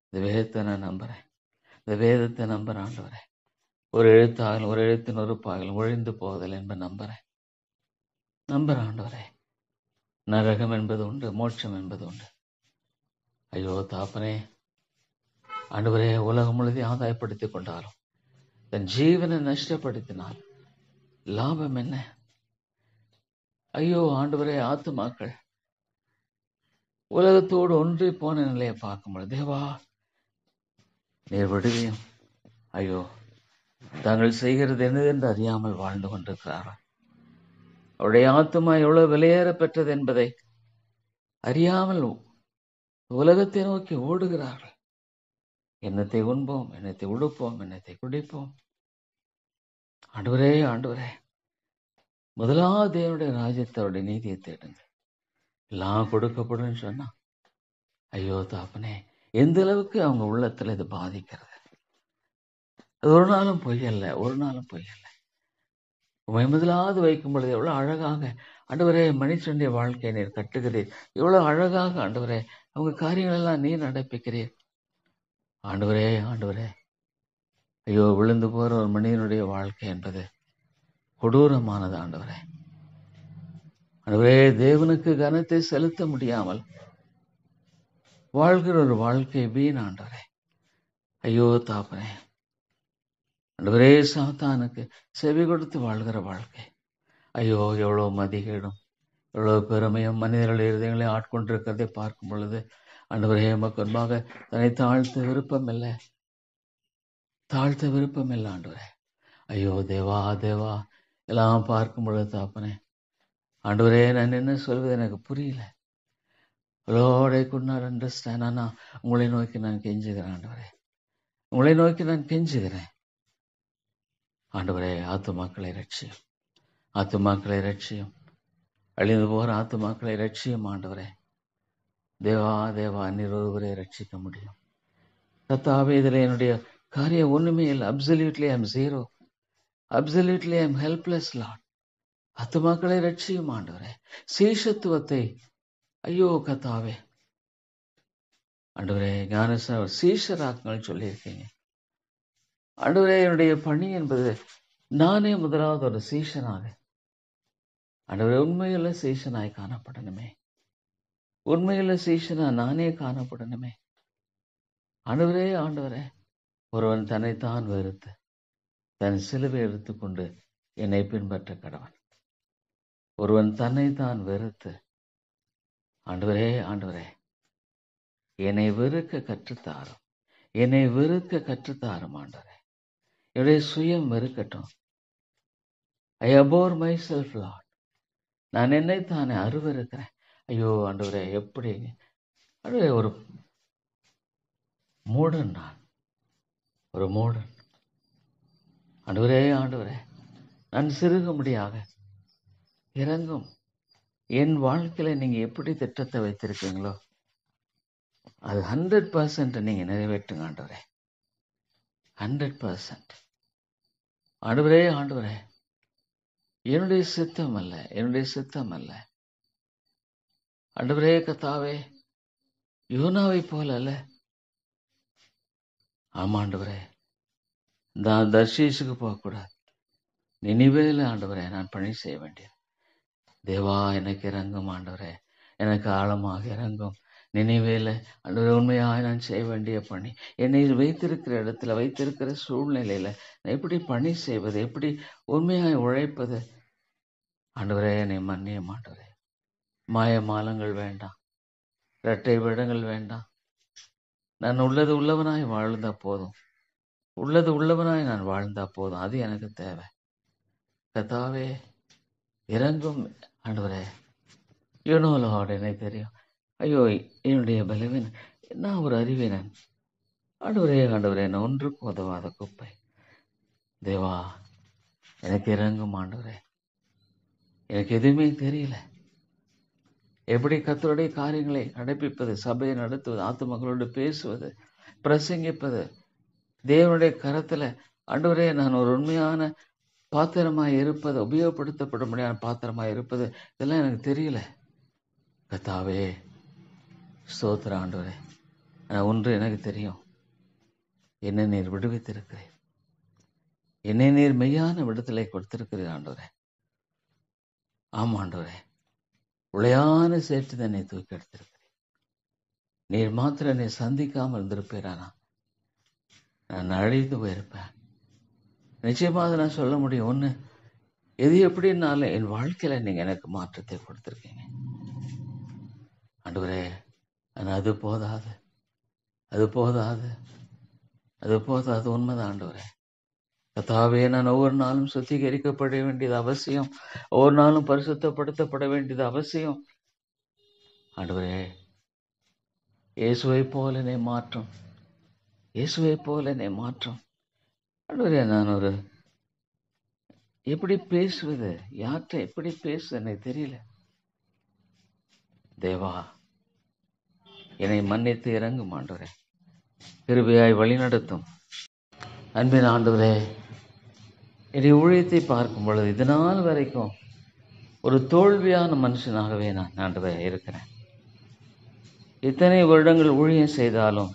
இந்த வேதத்தை நான் நம்புறேன். இந்த வேதத்தை நம்புறேன் ஆண்டவரே. ஒரு எழுத்தாகலும் ஒரு எழுத்தின் ஒருப்பாகலும் ஒழிந்து போவதில் என்பதை நம்புறேன் ஆண்டவரே. நரகம் என்பது உண்டு, மோட்சம் என்பது உண்டு. ஐயோ தாப்பனே ஆண்டவரே, உலகம் முழுவதையும் ஆதாயப்படுத்திக் கொண்டாலும் தன் ஜீவனை நஷ்டப்படுத்தினால் லாபம் என்ன? ஐயோ ஆண்டவரே, ஆத்துமாக்கள் உலகத்தோடு ஒன்றி போன நிலையை பார்க்கும்போது, தேவா நீர் விடுவியும். ஐயோ, தாங்கள் செய்கிறது என்னதென்று அறியாமல் வாழ்ந்து கொண்டிருக்கிறார்கள். அவருடைய ஆத்துமா எவ்வளவு விலையேற பெற்றது என்பதை அறியாமல் உலகத்தை நோக்கி ஓடுகிறார்கள். எண்ணத்தை உண்போம், எண்ணத்தை உடுப்போம், எண்ணத்தை குடிப்போம். ஆண்டவரே, ஆண்டவரே, முதலாவது தேவனுடைய ராஜ்யத்தோட நீதியை தேடுங்க, எல்லாம் கொடுக்கப்படும் சொன்னா, ஐயோ தாப்பனே, எந்த அளவுக்கு அவங்க உள்ளத்துல இது பாதிக்கிறது. அது ஒரு நாளும் பொய்யல்ல, ஒரு நாளும் பொய்யல்ல. உண்மை முதலாவது வைக்கும் பொழுது எவ்வளவு அழகாக ஆண்டவரே மனுஷனுடைய வாழ்க்கையை நீர் கட்டுகிறீர். எவ்வளவு அழகாக ஆண்டவரே அவங்க காரியங்கள் எல்லாம் நீர் நடப்பிக்கிறீர். ஆண்டவரே, ஆண்டவரே, ஐயோ விழுந்து போற ஒரு மனிதனுடைய வாழ்க்கை என்பது கொடூரமானது. ஆண்டவரே, ஆண்டவரே, தேவனுக்கு கனத்தை செலுத்த முடியாமல் வாழ்கிற ஒரு வாழ்க்கை வீண். ஆண்டவரே, ஐயோ தாப்பனே, ஆண்டவரே, சாத்தானுக்கு செவி கொடுத்து வாழ்கிற வாழ்க்கை. ஐயோ, எவ்வளவு மதிகேடும் எவ்வளவு பெருமையும் மனிதர்களுடைய இருதயங்களை ஆட்கொண்டிருக்கிறதை பார்க்கும் பொழுது, ஆண்டவரே எமக்கு முன்பாக தன்னை தாழ்த்த விருப்பம் இல்லை, தாழ்த்த விருப்பம் இல்லை. ஆண்டவரே, ஐயோ தேவா, தேவா, எல்லாம் பார்க்கும் பொழுது தாப்பனே, ஆண்டவரே, நான் என்ன சொல்வது எனக்கு புரியல. Lord, I could not understand. ஆனா உங்களை நோக்கி நான் கெஞ்சுகிறேன். ஆண்டவரே, உங்களை நோக்கி நான் கெஞ்சுகிறேன். ஆண்டவரே, ஆத்துமாக்களை ரட்சியும், ஆத்துமாக்களை ரட்சியும், அழிந்து போகிற ஆத்துமாக்களை ரட்சியும். ஆண்டவரே, தேவா, தேவா, நீர் ஒருவரை ரட்சிக்க முடியும். கர்த்தாவே, இதில் என்னுடைய காரியம் ஒண்ணுமே இல்லை. Absolutely I am zero, absolutely I am helpless. Lord, ஆத்துமாக்களை ரட்சியும். ஆண்டவரே, சீஷத்துவத்தை, ஐயோ கர்த்தாவே, ஆண்டவரே, ஞானஸ்நானம் சீஷராக்கள் சொல்லியிருக்கீங்க. ஆண்டவரே, என்னுடைய பணி என்பது நானே முதலாவது ஒரு சீஷனாக, ஆண்டவரே, உண்மையுள்ள சீஷனாய் காணப்படணுமே, உண்மையுள்ள சீஷனா நானே காணப்படணுமே. ஆண்டவரே, ஆண்டவரே, ஒருவன் தன்னைத்தான் வெறுத்து தன் சிலுவை எடுத்துக்கொண்டு என்னை பின்பற்ற கடவன். ஒருவன் தன்னைத்தான் வெறுத்து, ஆண்டவரே, ஆண்டவரே, என்னை வெறுக்க கற்றுத்தாரும், என்னை வெறுக்க கற்றுத்தாரும். ஆண்டவரே, என்னுடைய சுயம் வெறுக்கட்டும். ஐ abhor myself, Lord. நான் என்னைத்தானே அருவருக்கிறேன். ஐயோ ஆண்டவரே, எப்படி ஆண்டவரே, ஒரு மூடன், நான் ஒரு மூடன். ஆண்டவரே, ஆண்டவரே, நான் சிறுகும்படியாக இறங்கும் என் வாழ்க்கையில நீங்க எப்படி திட்டத்தை வைத்திருக்கீங்களோ அது 100% நீங்க நிறைவேற்றுங்க. ஆண்டவரே, 100%. ஆண்டவரே, ஆண்டவரே, என்னுடைய சித்தம் அல்ல, என்னுடைய சித்தம் அல்ல. ஆண்டவரே கர்த்தாவே, யோனாவை போல அல்ல. ஆமா ஆண்டவரே, நான் தர்ஷீஷுக்கு போகக்கூடாது, நினிவேல ஆண்டவரே நான் பணி செய்ய வேண்டியது. தேவா, எனக்கு இறங்கும். ஆண்டவரே, எனக்கு ஆழமாக இறங்கும். நினைவேல ஆண்டவரே, உண்மையாக நான் செய்ய வேண்டிய பணி, என்னை வைத்திருக்கிற இடத்துல, வைத்திருக்கிற சூழ்நிலையில நான் எப்படி பணி செய்வது, எப்படி உண்மையாய் உழைப்பது. ஆண்டவரே, என்னை மன்னியும். ஆண்டவரே, மாயமாலங்கள் வேண்டாம், இரட்டை வேடங்கள் வேண்டாம். நான் உள்ளது உள்ளவனாய் வாழ்ந்தா போதும், உள்ளது உள்ளவனாய் நான் வாழ்ந்தா போதும். அது எனக்கு தேவை. கர்த்தாவே, இறங்கும். ஆண்டவரே, யூனோலோட எனக்கு தெரியும். ஐயோ, என்னுடைய பலவீன, நான் ஒரு அறிவினன். ஆண்டவரே, ஆண்டவரே, நான் ஒன்றுக்கு உதவாத குப்பை. தேவா, எனக்கு இறங்கும். ஆண்டவரே, எனக்கு எதுவுமே தெரியல. எப்படி கர்த்தருடைய காரியங்களை நடப்பிப்பது, சபையை நடத்துவது, ஆத்துமக்களோடு பேசுவது, பிரசங்கிப்பது, தேவனுடைய கரத்துல ஆண்டவரே நான் ஒரு உண்மையான பாத்திரமாய் இருப்பது, உபயோகப்படுத்தப்பட முடியாத பாத்திரமாய் இருப்பது, இதெல்லாம் எனக்கு தெரியல. கர்த்தாவே, ஸ்தோத்திர. ஆண்டவரே, ஆனா ஒன்று எனக்கு தெரியும், என்னை நீர் விடுவித்திருக்கிறேன், என்னை நீர் மெய்யான விடுதலை கொடுத்திருக்கிறீர். ஆண்டவரே, ஆமா ஆண்டவரே, உளையான சேற்று தன்னை தூக்கி எடுத்திருக்கிறேன். நீர் மாத்திர என்னை சந்திக்காமல் இருந்திருப்பேரானா நான் அழிந்து போயிருப்பேன். நிச்சயமாக நான் சொல்ல முடியும், ஒன்று எது எப்படின்னாலும் என் வாழ்க்கையில் நீங்கள் எனக்கு மாற்றத்தை கொடுத்துருக்கீங்க ஆண்டவரே. ஆனால் அது போதாது, அது போதாது, அது போதாது. உண்மைதான் ஆண்டவரே. கர்த்தாவே, நான் ஒவ்வொரு நாளும் சுத்திகரிக்கப்பட வேண்டியது அவசியம், ஒவ்வொரு நாளும் பரிசுத்தப்படுத்தப்பட வேண்டியது அவசியம். ஆண்டவரே, இயேசுவை போல என்னை மாற்றும், இயேசுவை போல என்னை மாற்றும். ஆண்டவரே, நான் ஒரு எப்படி பேசுவது, யார்கிட்ட எப்படி பேசுவது எனக்கு தெரியல. தேவா, என்னை மன்னித்து இறங்கும் ஆண்டவரே, கிருபையாய் வழி நடத்தும். அன்பின் ஆண்டவரே, என்னுடைய ஊழியத்தை பார்க்கும் பொழுது இது நாள் வரைக்கும் ஒரு தோல்வியான மனுஷனாகவே நான் ஆண்டவரே இருக்கிறேன். இத்தனை வருடங்கள் ஊழியம் செய்தாலும்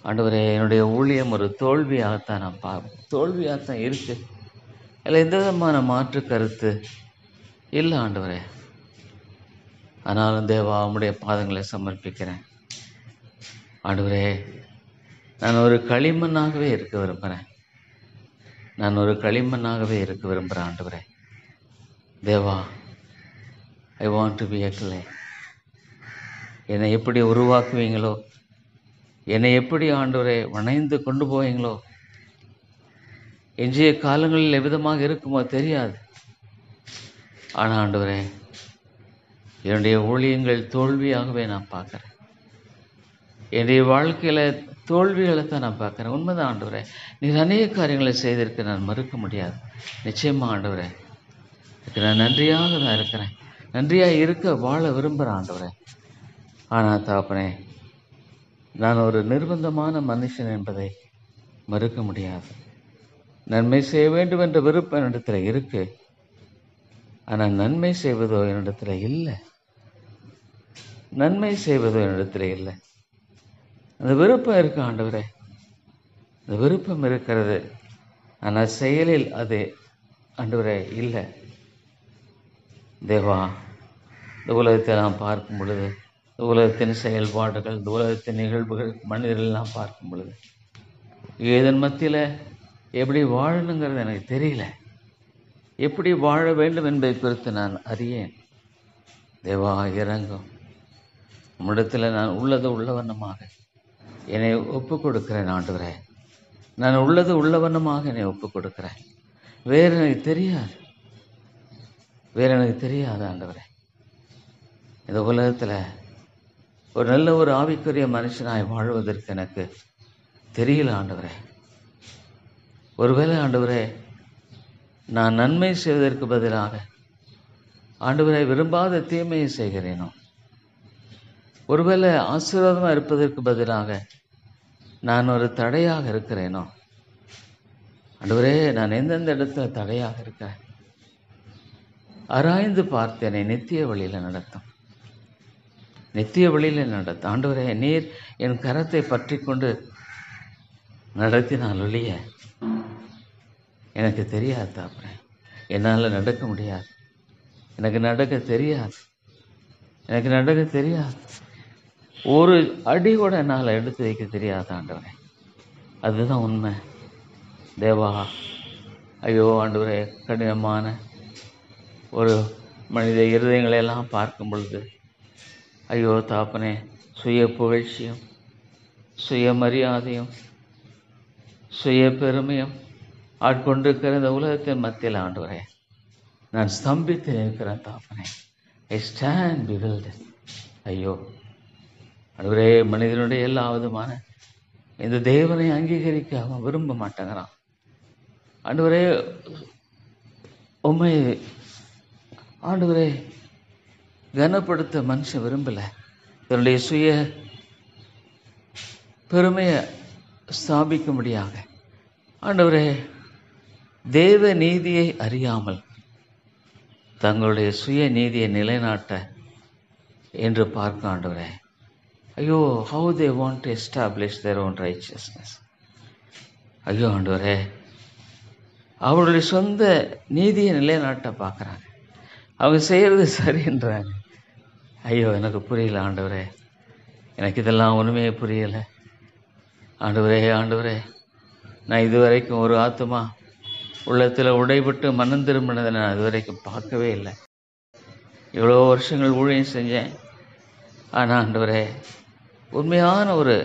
ஆண்டவரே, என்னுடைய ஊழியம் ஒரு தோல்வியாகத்தான் நான் தோல்வியாகத்தான் இருக்கு. அதில் எந்த விதமான மாற்று கருத்து இல்லை ஆண்டவரே. ஆனாலும் தேவா, உம்முடைய பாதங்களை சமர்ப்பிக்கிறேன் ஆண்டவரே. நான் ஒரு களிமண்ணாகவே இருக்க விரும்புகிறேன், நான் ஒரு களிமண்ணாகவே இருக்க விரும்புகிறேன் ஆண்டவரே. தேவா, I want to be a clay. என்னை எப்படி உருவாக்குவீங்களோ, என்னை எப்படி ஆண்டவரே வணைந்து கொண்டு போவீங்களோ, எஞ்சிய காலங்களில் எவ்விதமாக இருக்குமோ தெரியாது. ஆனால் ஆண்டவரே, என்னுடைய ஊழியங்கள் தோல்வியாகவே நான் பார்க்குறேன், என்னுடைய வாழ்க்கையில் தோல்விகளை தான் நான் பார்க்குறேன். உண்மைதான் ஆண்டவரே, நீர் அநேக காரியங்களை செய்திருக்க நான் மறுக்க முடியாது. நிச்சயமாக ஆண்டவரே, இதுக்கு நான் நன்றியாக தான் இருக்கிறேன், நன்றியாக இருக்க வாழ விரும்புகிறேன் ஆண்டவரே. ஆனால் தகப்பனே, நான் ஒரு நிர்பந்தமான மனுஷன் என்பதை மறுக்க முடியாது. நன்மை செய்ய வேண்டும் என்ற விருப்பம் என்னிடத்தில் இருக்கு, ஆனால் நன்மை செய்வதோ என்னிடத்தில் இல்லை, நன்மை செய்வதோ என்னிடத்தில் இல்லை. அந்த விருப்பம் இருக்கு ஆண்டவரே, அந்த விருப்பம் இருக்கிறது, ஆனால் செயலில் அது ஆண்டவரே இல்லை. தேவா, இந்த உலகத்தை நாம் பார்க்கும் பொழுது, இந்த உலகத்தின் செயல்பாடுகள், இந்த உலகத்தின் நிகழ்வுகள், மனிதர்கள்லாம் பார்க்கும் பொழுது இதன் மத்தியில் எப்படி வாழணுங்கிறது எனக்கு தெரியல, எப்படி வாழ வேண்டும் என்பதை குறித்து நான் அறியேன். தேவா, இறங்கும். உம்மிடத்தில் நான் உள்ளது உள்ளவண்ணமாக என்னை ஒப்பு கொடுக்கிறேன் ஆண்டவரே. நான் உள்ளது உள்ளவண்ணமாக என்னை ஒப்பு கொடுக்கிறேன். வேறு எனக்கு தெரியாது, வேறு எனக்கு தெரியாது ஆண்டவரே. இந்த உலகத்தில் ஒரு நல்ல ஒரு ஆவிக்குரிய மனுஷனாய் வாழ்வதற்கு எனக்கு தெரியல ஆண்டவரே. ஒருவேளை ஆண்டவரே, நான் நன்மை செய்வதற்கு பதிலாக ஆண்டவரை விரும்பாத தீமையை செய்கிறேனோ, ஒருவேளை ஆசீர்வாதமாக இருப்பதற்கு பதிலாக நான் ஒரு தடையாக இருக்கிறேனோ, ஆண்டவரே, நான் எந்தெந்த இடத்துல தடையாக இருக்கிறேன் ஆராய்ந்து பார்த்து என்னை நித்திய வழியில் நடத்தும், நித்திய வழியில் நடத்தும் ஆண்டவரே. நீர் என் கரத்தை பற்றி கொண்டு நடத்தினால் ஒழிய எனக்கு தெரியாது தாப்பரே, என்னால் நடக்க முடியாது, எனக்கு நடக்க தெரியாது, எனக்கு நடக்க தெரியாது. ஒரு அடி கூட என்னால் எடுத்து வைக்க தெரியாது ஆண்டவரே. அதுதான் உண்மை. தேவா, ஐயோ ஆண்டவரே, கடினமான ஒரு மனித இருதயங்களெல்லாம் பார்க்கும் பொழுது ஐயோ தாப்பனே, சுய புகழ்ச்சியும் சுயமரியாதையும் சுய பெருமையும் ஆட்கொண்டிருக்கிற இந்த உலகத்தின் மத்தியில் ஆண்டவரே, நான் ஸ்தம்பித்து நிற்கிறேன் தாப்பனே. I stand பிவில்டட். ஐயோ ஆண்டவரே, மனிதனுடைய எல்லா விதமான இந்த தேவனை அங்கீகரிக்க அவன் விரும்ப மாட்டேங்கிறான் ஆண்டவரே. உண்மை ஆண்டவரே, கனப்படுத்த மனுஷன் விரும்பல, தன்னுடைய சுய பெருமையை ஸ்தாபிக்கும்படியாக ஆண்டவரே, தேவ நீதியை அறியாமல் தங்களுடைய சுய நீதியை நிலைநாட்ட என்று பார்க்க ஆண்டவரே. ஐயோ, how they want to establish their own righteousness. ஐயோ ஆண்டவரே, அவருடைய சொந்த நீதியை நிலைநாட்ட பார்க்குறாங்க, அவங்க செய்கிறது சரின்றாங்க. ஐயோ, எனக்கு புரியல ஆண்டவரே, எனக்கு இதெல்லாம் ஒன்றுமே புரியலை ஆண்டவரே. ஆண்டவரே, நான் இதுவரைக்கும் ஒரு ஆத்துமா உள்ளத்தில் உடைபட்டு மனம் திரும்பினதை நான் இதுவரைக்கும் பார்க்கவே இல்லை. இவ்வளோ வருஷங்கள் ஊழியம் செஞ்சேன். ஆனால் ஆண்டவரே, உண்மையான ஒரு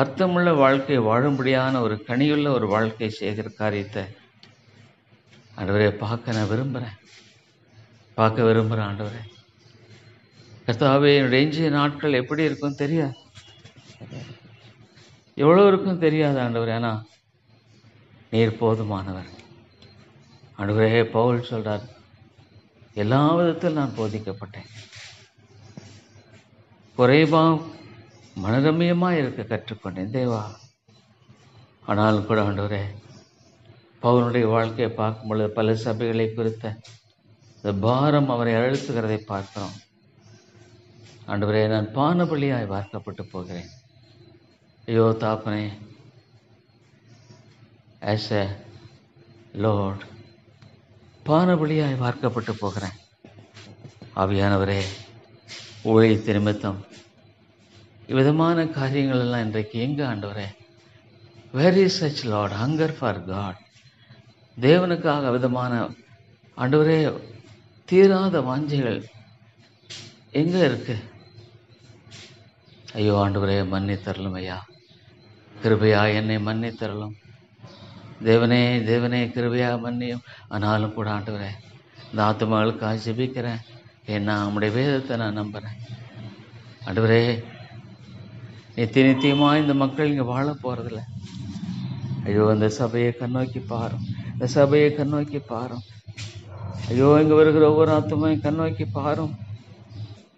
அர்த்தமுள்ள வாழ்க்கை வாழும்படியான ஒரு கனியுள்ள ஒரு வாழ்க்கை செய்கிற காரியத்தை ஆண்டவரே பார்க்க நான் விரும்புகிறேன். பார்க்க விரும்புகிறேன் ஆண்டவரே. கர்த்தாவே, என்னுடைய எஞ்சிய நாட்கள் எப்படி இருக்கும் தெரியாது, எவ்வளோ இருக்கும் தெரியாது ஆண்டவரே. ஆனால் நீர் போதுமானவர் ஆண்டவரே. பவுல் சொல்றார், எல்லா விதத்தில் நான் போதிக்கப்பட்டேன், குறைவா மனரம்யமாக இருக்க கற்றுக்கொண்டேன் தேவா. ஆனாலும் கூட ஆண்டவரே, பவுனுடைய வாழ்க்கையை பார்க்கும் பொழுது பல சபைகளை குறித்த இந்த பாரம் அவரை அழுத்துகிறதை பார்க்கிறோம். ஆண்டவரே, நான் பானபலியாய் வார்க்கப்பட்டு போகிறேன். ஐயோ தாப்பனே, ஆஸ் எ லார்ட் பானபலியாய் வார்க்கப்பட்டு போகிறேன். ஆவியானவரே, ஊழியத்தின் நிமித்தம் இவ்விதமான காரியங்கள் எல்லாம் இன்றைக்கு எங்கே ஆண்டவரே? Where is such Lord hunger for God? தேவனுக்காக விதமான ஆண்டவரே தீராத வாஞ்சைகள் எங்கே இருக்கு? ஐயோ ஆண்டவரே, மன்னித்தரலும் ஐயா, கிருபையா என்னை மன்னித்தரலும். தேவனே தேவனே, கிருபையா மன்னியும். ஆனாலும் கூட ஆண்டவரே, இந்த ஆத்துமாக்களுக்காக ஜெபிக்கிறேன். ஏன்னா நம்முடைய வேதத்தை நான் நம்புகிறேன் ஆண்டவரே. நித்தியமாக இந்த மக்கள் இங்கே வாழ போகிறதில்ல. ஐயோ, இந்த சபையை கண்ணோக்கி பாரும், இந்த சபையை கண்ணோக்கி பாரும். ஐயோ, இங்கே வருகிற ஒவ்வொரு ஆத்துமையும் கண்ணோக்கி பாரும்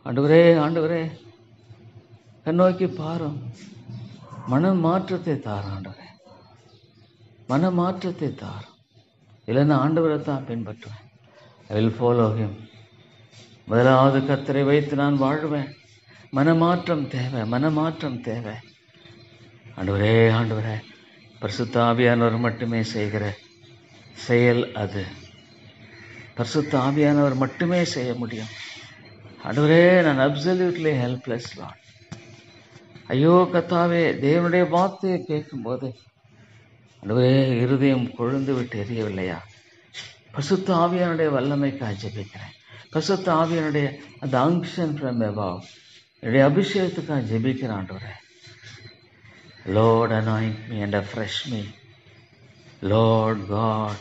ஆண்டவரே. ஆண்டவரே, கண்ணோக்கி பாரும். மன மாற்றத்தை தாரும் ஆண்டவரே, மன மாற்றத்தை தாரும். இல்லைன்னா ஆண்டவரை தான் பின்பற்றுவேன். I will follow him. முதலாவது கர்த்தரை வைத்து நான் வாழ்வேன். மனமாற்றம் தேவை, மனமாற்றம் தேவை ஆண்டவரே. ஆண்டவரே, பரிசுத்த ஆவியானவர் மட்டுமே செய்கிற செயல் அது. பரிசுத்த ஆவியானவர் மட்டுமே செய்ய முடியும் ஆண்டவரே. நான் அப்சல்யூட்லி ஹெல்ப்லெஸ் லார்ட். ஐயோ கர்த்தாவே, தேவனுடைய வார்த்தையை கேட்கும்போது ஆண்டவரே இருதயம் கொழுந்து விட்டு எரியவில்லையா? பரிசுத்த ஆவியானுடைய வல்லமைக்காக ஜெபிக்கிறேன். பரிசுத்த ஆவியானுடைய அந்த அங்ஷன் ஃப்ரம் அபவ், என்னுடைய அபிஷேகத்துக்காக ஜெபிக்கிறேன் ஆண்டவரே. Lord, anoint me and refresh me. Lord God,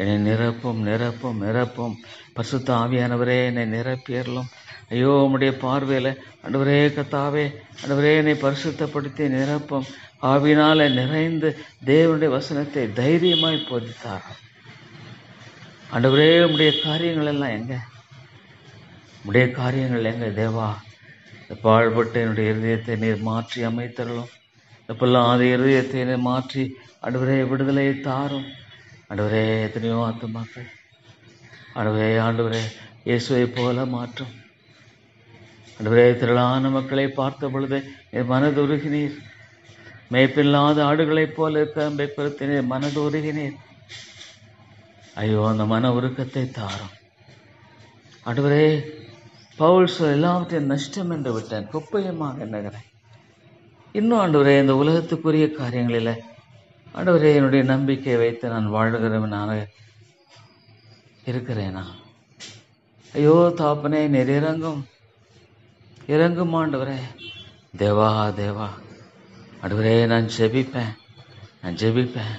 என்னை நிரப்பும் நிரப்பும் நிரப்பும். பரிசுத்த ஆவியானவரே, என்னை நிரப்பியறலும். ஐயோ, உம்முடைய பார்வையில் ஆண்டவரே கர்த்தாவே, ஆண்டவரே என்னை பரிசுத்தப்படுத்தி நிரப்பும். ஆவியினால நிறைந்து தேவனுடைய வசனத்தை தைரியமாய் போதித்தார் ஆண்டவரே. உம்முடைய காரியங்கள் எல்லாம் எங்க? உம்முடைய காரியங்கள் எங்க தேவா? இந்த பாழ்பட்ட என்னுடைய இருதயத்தை நீர் மாற்றி அமைத்தரலும். இந்த பொல்லாத இருதயத்தை நீர் மாற்றி ஆண்டவரே விடுதலையை தாரும் ஆண்டவரே. எத்தனையோ ஆத்துமாக்கள் ஆண்டவரே, ஆண்டவரே இயேசுவை போல மாற்றும் ஆண்டவரே. திரளான மக்களை பார்த்த பொழுது நீர் மனதுருகினீர். மேய்ப்பில்லாத ஆடுகளைப் போல இருக்க மேய்ப்பருத்தி நீர் மனதுருகினீர். ஐயோ, அந்த மன உருக்கத்தை தாரும் ஆண்டவரே. பவுல் எல்லாவற்றையும் நஷ்டம் என்று விட்டேன், குப்பையமாக எண்ணுகிறேன். இன்னும் ஆண்டவரே, இந்த உலகத்துக்குரிய காரியங்களில் ஆண்டவரே என்னுடைய நம்பிக்கையை வைத்து நான் வாழ்கிறவனாக இருக்கிறேனா? ஐயோ தாப்பனே, நீர் இறங்கும் இறங்கும் ஆண்டவரே. தேவா தேவா ஆண்டவரே, நான் ஜெபிப்பேன், நான் ஜெபிப்பேன்.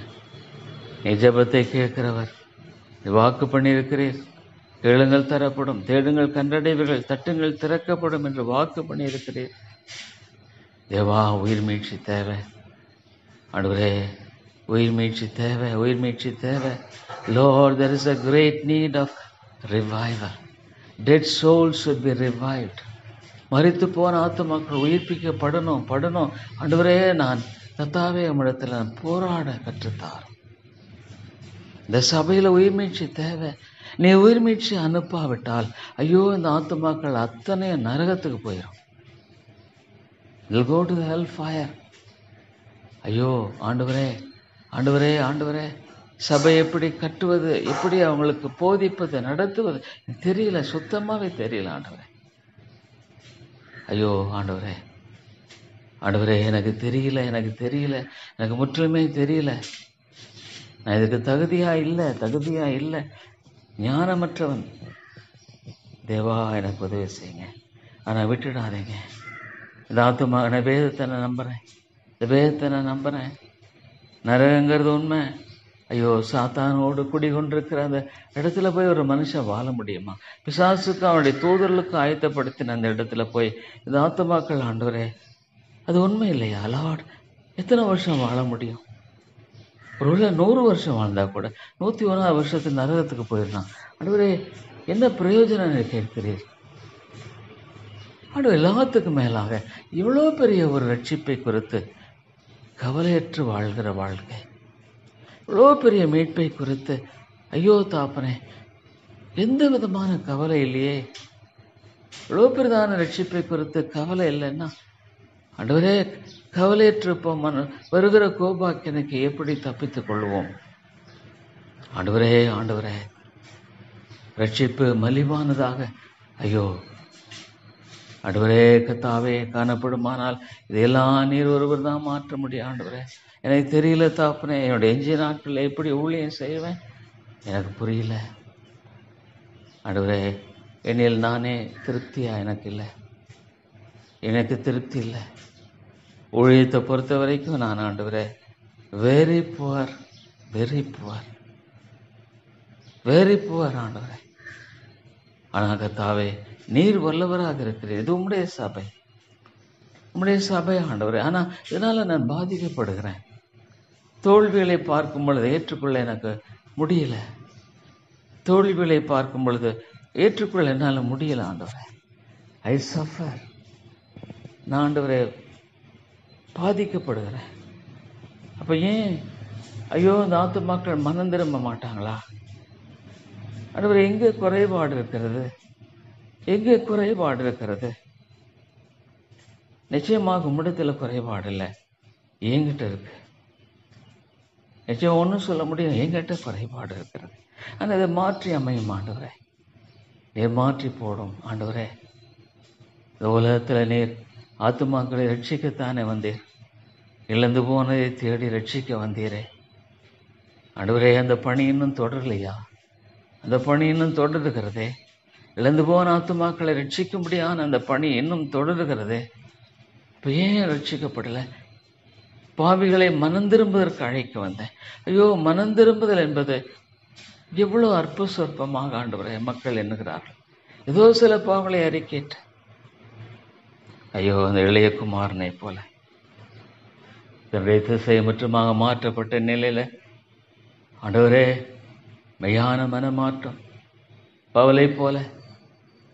நீ ஜெபத்தை கேட்கிறவர், நீ வாக்கு பண்ணியிருக்கிறீர். கேளுங்கள் தரப்படும், தேடுங்கள் கண்டடைவீர்கள், தட்டுங்கள் திறக்கப்படும் என்று வாக்கு பண்ணியிருக்கிறீர். தேவா, உயிர் மீட்சி தேவை ஆண்டவரே, உயிர் மீட்சி தேவை, உயிர் மீட்சி தேவை. Lord, there is a great need of revival. Dead souls should be revived. மரித்து போன ஆத்துமாக்கள் உயிர்ப்பிக்கப்படணும் படணும் ஆண்டவரே. நான் கர்த்தாவே உம்மிடத்தில் நான் போராட கற்றுத்தாரும். இந்த சபையில் உயிர் மீட்சி தேவை. நீ உயிர் மீட்சி அனுப்பாவிட்டால் ஐயோ, இந்த ஆத்துமாக்கள் அத்தனை நரகத்துக்கு போயிடும். They'll go to the hell fire. ஐயோ ஆண்டவரே, ஆண்டவரே, ஆண்டவரே, சபை எப்படி கட்டுவது, எப்படி அவங்களுக்கு போதிப்பது, நடத்துவது தெரியல, சுத்தமாகவே தெரியல ஆண்டவரே. ஐயோ ஆண்டவரே, ஆண்டவரே, எனக்கு தெரியல, எனக்கு தெரியல, எனக்கு முற்றிலுமே தெரியல. நான் இதுக்கு தகுதியா இல்லை, ஞானமற்றவன். தேவா எனக்கு உதவி செய்யுங்க. ஆனால் விட்டுடாதீங்க. இந்த ஆத்துமா நான் வேதத்தை நான் நம்புறேன். நரகங்கிறது உண்மை. ஐயோ, சாத்தானோடு குடிகொண்டிருக்கிற அந்த இடத்துல போய் ஒரு மனுஷன் வாழ முடியுமா? பிசாசுக்கு அவனுடைய தூதர்களுக்கு ஆயத்தப்படுத்தின அந்த இடத்துல போய் இந்த ஆத்துமாக்கள், ஆண்டவரே, அது உண்மை இல்லையா லார்ட்? எத்தனை வருஷம் வாழ முடியும்? ஒருவேளை 100 வருஷம் வாழ்ந்தா கூட 101 வருஷத்துக்கு நரகத்துக்கு போயிடலாம். ஆண்டவரே, என்ன பிரயோஜனம் கேட்கிறீர்? ஆண்டவர் எல்லாத்துக்கும் மேலாக இவ்வளோ பெரிய ஒரு ரட்சிப்பை குறித்து கவலையற்று வாழ்கிற வாழ்க்கை, இவ்வளோ பெரிய மீட்பை குறித்து ஐயோ தாப்பனே எந்த விதமான கவலை இல்லையே. இவ்வளோ பெரிதான ரட்சிப்பை குறித்து கவலை இல்லைன்னா, ஆண்டவரே, கவலையற்றிருப்போம். வருகிற கோபாக்கியனுக்கு எப்படி தப்பித்துக் கொள்வோம்? ஆண்டவரே, ரட்சிப்பு மலிவானதாக ஐயோ ஆண்டவரே கர்த்தாவே காணப்படுமானால் இதையெல்லாம் நீர் ஒருவர் தான் மாற்ற முடியும். ஆண்டவரே, எனக்கு தெரியல தாப்பனே, என்னுடைய எஞ்சிய நாட்களில் எப்படி ஊழியம் செய்வேன் எனக்கு புரியல. ஆண்டவரே, என்னில் நானே திருப்தியா எனக்கு திருப்தி இல்லை. ஊழியத்தை பொறுத்த வரைக்கும் நான் ஆண்டவரே வெரி புவர் ஆண்டவரே. ஆனால் கர்த்தாவே, நீர் வல்லவராக இருக்கிறீர். இது உம்முடைய சபை ஆண்டவரே. ஆனால் இதனால நான் பாதிக்கப்படுகிறேன். தோல்விகளை பார்க்கும் பொழுது ஏற்றுக்கொள்ள எனக்கு முடியல. என்னால் முடியல ஆண்டவரே. ஐ சஃபர். நான் ஆண்டவரே பாதிக்கப்படுகிறேன். அப்ப ஏன் ஐயோ இந்த ஆத்துமாக்கள் மனம் திரும்ப மாட்டாங்களா? ஆண்டவரே, எங்கே குறைபாடு இருக்கிறது? நிச்சயமாக உம்மிடத்தில் குறைபாடு இல்லை, என்கிட்ட இருக்கு. நிச்சயம் ஒன்றும் சொல்ல முடியும், என்கிட்ட குறைபாடு இருக்கிறது. ஆனால் இதை மாற்றி அமையும் ஆண்டவரே. நீர் மாற்றி போடும் ஆண்டவரே. இந்த உலகத்தில் நீர் ஆத்துமாக்களை ரட்சிக்கத்தானே வந்தீர். இழந்து போனதை தேடி ரட்சிக்க வந்தீரே ஆண்டவரே. அந்த பணி இன்னும் தொடரலையா? அந்த பணி இன்னும் தொடருகிறதே. இழந்து போன ஆத்துமாக்களை ரட்சிக்கும்படியான அந்த பணி இன்னும் தொடருகிறதே. இப்போ ஏன் ரட்சிக்கப்படலை? பாவிகளை மனம் திரும்புவதற்கு அழைக்க வந்தேன். ஐயோ, மனம் திரும்புதல் என்பது எவ்வளோ அற்ப சொற்பமாக ஆண்டவரே மக்கள் எண்ணுகிறார்கள். ஏதோ சில பாவங்களை அறிக்கையிட்டு ஐயோ அந்த இளைய குமாரனை போல தன்னுடைய திசை முற்றுமாக மாற்றப்பட்ட நிலையில ஆண்டவரே மெய்யான மனமாற்றம், பவுலை போல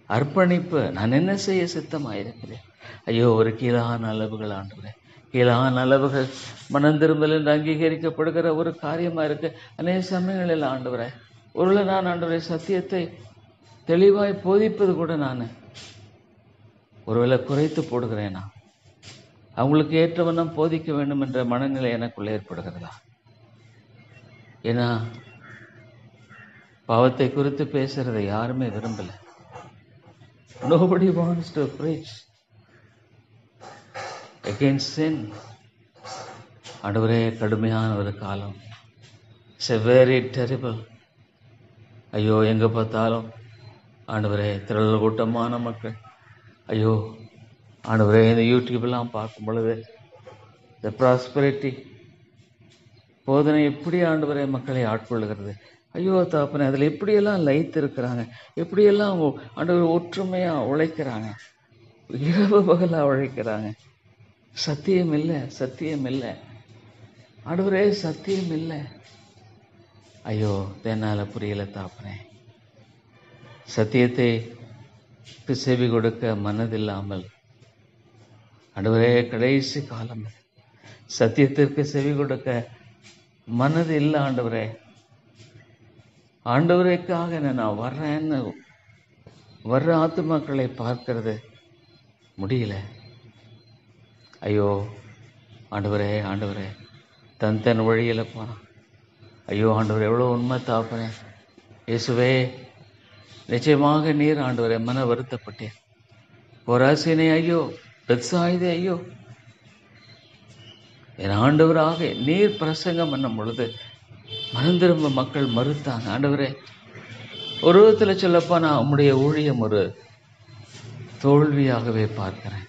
அர்ப்பணிப்பு. நான் என்ன செய்ய சித்தமாயிருக்கிறேன்? ஐயோ, ஒரு கீழான அளவுகள் ஆண்டவரே, கீழான அளவுகள் மனம் திரும்பல் என்று அங்கீகரிக்கப்படுகிற ஒரு காரியமா இருக்கு. அநேக சமயங்களில் ஆண்டவரே, ஒருவேளை நான் ஆண்டவரே சத்தியத்தை தெளிவாய் போதிப்பது கூட நான் ஒருவேளை குறைத்து போடுகிறேனா? அவங்களுக்கு ஏற்றவண்ணம் போதிக்க வேண்டும் என்ற மனநிலை எனக்குள்ள ஏற்படுகிறதா? ஏன்னா பாவத்தை குறித்து பேசுறதை யாருமே விரும்பல. Nobody wants to preach against sin. ஆண்டவரே, கடுமையான ஒரு காலம். It's a very terrible. ஐயோ, எங்க பார்த்தாலும் ஆண்டவரே திரள் கூட்டமான மக்கள். ஐயோ ஆண்டவரே, இந்த யூடியூப்லாம் பார்க்கும் பொழுது இந்த ப்ராஸ்பரிட்டி போதனை எப்படி ஆண்டவரே மக்களை ஆட்கொள்ளுகிறது. ஐயோ தாப்பனே, அதில் எப்படியெல்லாம் லைத்து இருக்கிறாங்க, எப்படியெல்லாம் ஆண்டவர் ஒற்றுமையாக உழைக்கிறாங்க, இரவு பகலாக உழைக்கிறாங்க. சத்தியம் இல்லை ஆண்டவரே, சத்தியம் இல்லை. ஐயோ, என்னால் புரியல தாப்பனே. சத்தியத்தை செவி கொடுக்க மனதில்லாமல் ஆண்டவரே, கடைசி காலம் சத்தியத்திற்கு செவி கொடுக்க மனது இல்லை ஆண்டவரே. ஆண்டவருக்காக நான் வர்றேன்னு வர்ற ஆத்துமாக்களை பார்க்கறது முடியல. ஐயோ ஆண்டவரே தன் வழியில் போனான். ஐயோ ஆண்டவர், எவ்வளோ உண்மை தாப்பனே. இயேசுவே, நிச்சயமாக நீர் ஆண்டவரே மன வருத்தப்பட்டேன். கொராசினை ஐயோ, பெத்சாயிதே ஐயோ, என் ஆண்டவராக நீர் பிரசங்கம் பண்ணும் பொழுது மனம் திரும்ப மக்கள் மறுத்தாங்க. ஆண்டவரே, ஒரு விதத்தில் சொல்லப்பா நான் உம்முடைய ஊழியம் ஒரு தோல்வியாகவே பார்க்கிறேன்.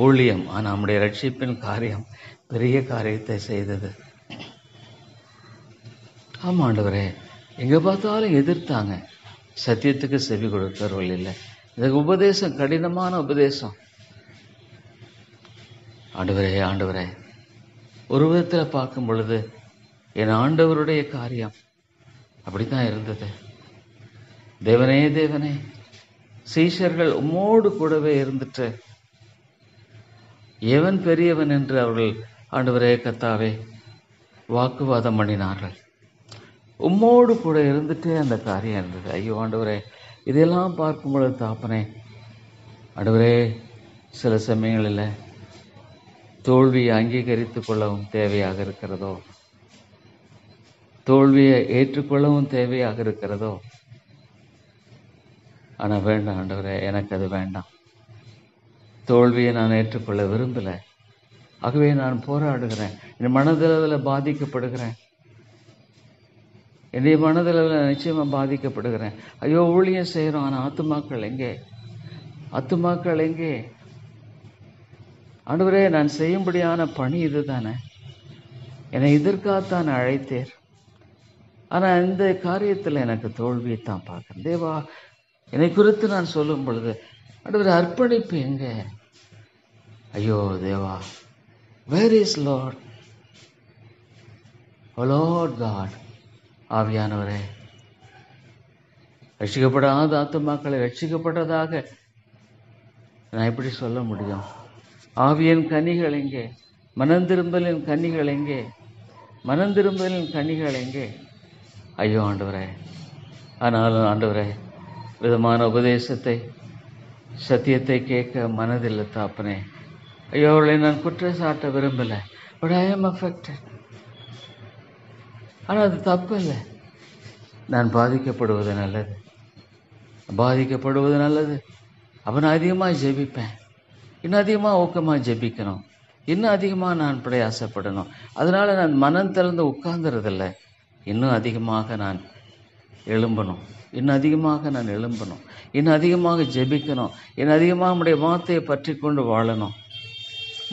ஊழியம் ஆனால் நம்முடைய ரட்சிப்பின் காரியம் பெரிய காரியத்தை செய்தது. ஆமா ஆண்டவரே, எங்க பார்த்தாலும் எதிர்த்தாங்க. சத்தியத்துக்கு செவி கொடுக்கிறவர்கள் இல்லை. இந்த உபதேசம் கடினமான உபதேசம். ஆண்டவரே ஆண்டவரே, ஒரு விதத்தில் பார்க்கும் பொழுது என் ஆண்டவருடைய காரியம் அப்படித்தான் இருந்தது. தேவனே தேவனே, சீஷர்கள் உம்மோடு கூடவே இருந்துட்டு எவன் பெரியவன் என்று அவர்கள் ஆண்டவரே கர்த்தாவே வாக்குவாதம் பண்ணினார்கள். உம்மோடு கூட இருந்துட்டே அந்த காரியம் இருந்தது. ஐயோ ஆண்டவரே, இதெல்லாம் பார்க்கும் பொழுது தாப்பனே, ஆண்டவரே, சில சமயங்களில் தோல்வியை அங்கீகரித்து கொள்ளவும் தேவையாக இருக்கிறதோ, தோல்வியை ஏற்றுக்கொள்ளவும் தேவையாக இருக்கிறதோ. ஆனால் வேண்டாம் ஆண்டவரே, எனக்கு அது வேண்டாம். தோல்வியை நான் ஏற்றுக்கொள்ள விரும்பலை. ஆகவே நான் போராடுகிறேன். என் மனதளவில் பாதிக்கப்படுகிறேன். என்னுடைய மனதளவில் நிச்சயமாக பாதிக்கப்படுகிறேன். ஐயோ, ஊழியம் செய்கிறோம், ஆனால் ஆத்துமாக்கள் எங்கே? ஆத்துமாக்கள் எங்கே? ஆண்டவரே, நான் செய்யும்படியான பணி இது தானே. என்னை இதற்காகத்தான் அழைத்தேர். ஆனால் இந்த காரியத்தில் எனக்கு தோல்வியை தான் பார்க்குறேன். தேவா, என்னை குறித்து நான் சொல்லும் பொழுது ஆண்டவரே, அர்ப்பணிப்பு எங்கே? ஐயோ தேவா, where is Lord? O Lord God, ஆவியானவரே, ரட்சிக்கப்படாத ஆத்துமாக்களை ரட்சிக்கப்பட்டதாக நான் எப்படி சொல்ல முடியும்? ஆவியின் கனிகள் எங்கே? மனந்திரும்பலின் கனிகள் எங்கே? மனந்திரும்பலின் கனிகள் எங்கே? ஐயோ ஆண்டவரே, ஆனாலும் ஆண்டவரே, விதமான உபதேசத்தை சத்தியத்தை கேட்க மனதில் தாப்பனே. ஐயோ, அவர்களை நான் குற்றம் சாட்ட விரும்பலை. பட் ஐ ஆம் அஃபெக்டட். ஆனால் அது தப்பு இல்லை. நான் பாதிக்கப்படுவது நல்லது, பாதிக்கப்படுவது நல்லது. அப்போ நான் அதிகமாக ஜெபிப்பேன். இன்னும் அதிகமாக ஊக்கமாக ஜெபிக்கணும். இன்னும் அதிகமாக நான் பிரயாசப்படணும். அதனால் நான் மனம் திறந்து உட்கார்ந்துறதில்லை. இன்னும் அதிகமாக நான் எழும்பணும். இன்னும் அதிகமாக நான் எழும்பணும். இன்னும் அதிகமாக ஜெபிக்கணும். இன்னும் அதிகமாக நம்முடைய வார்த்தையை பற்றி கொண்டு வாழணும்.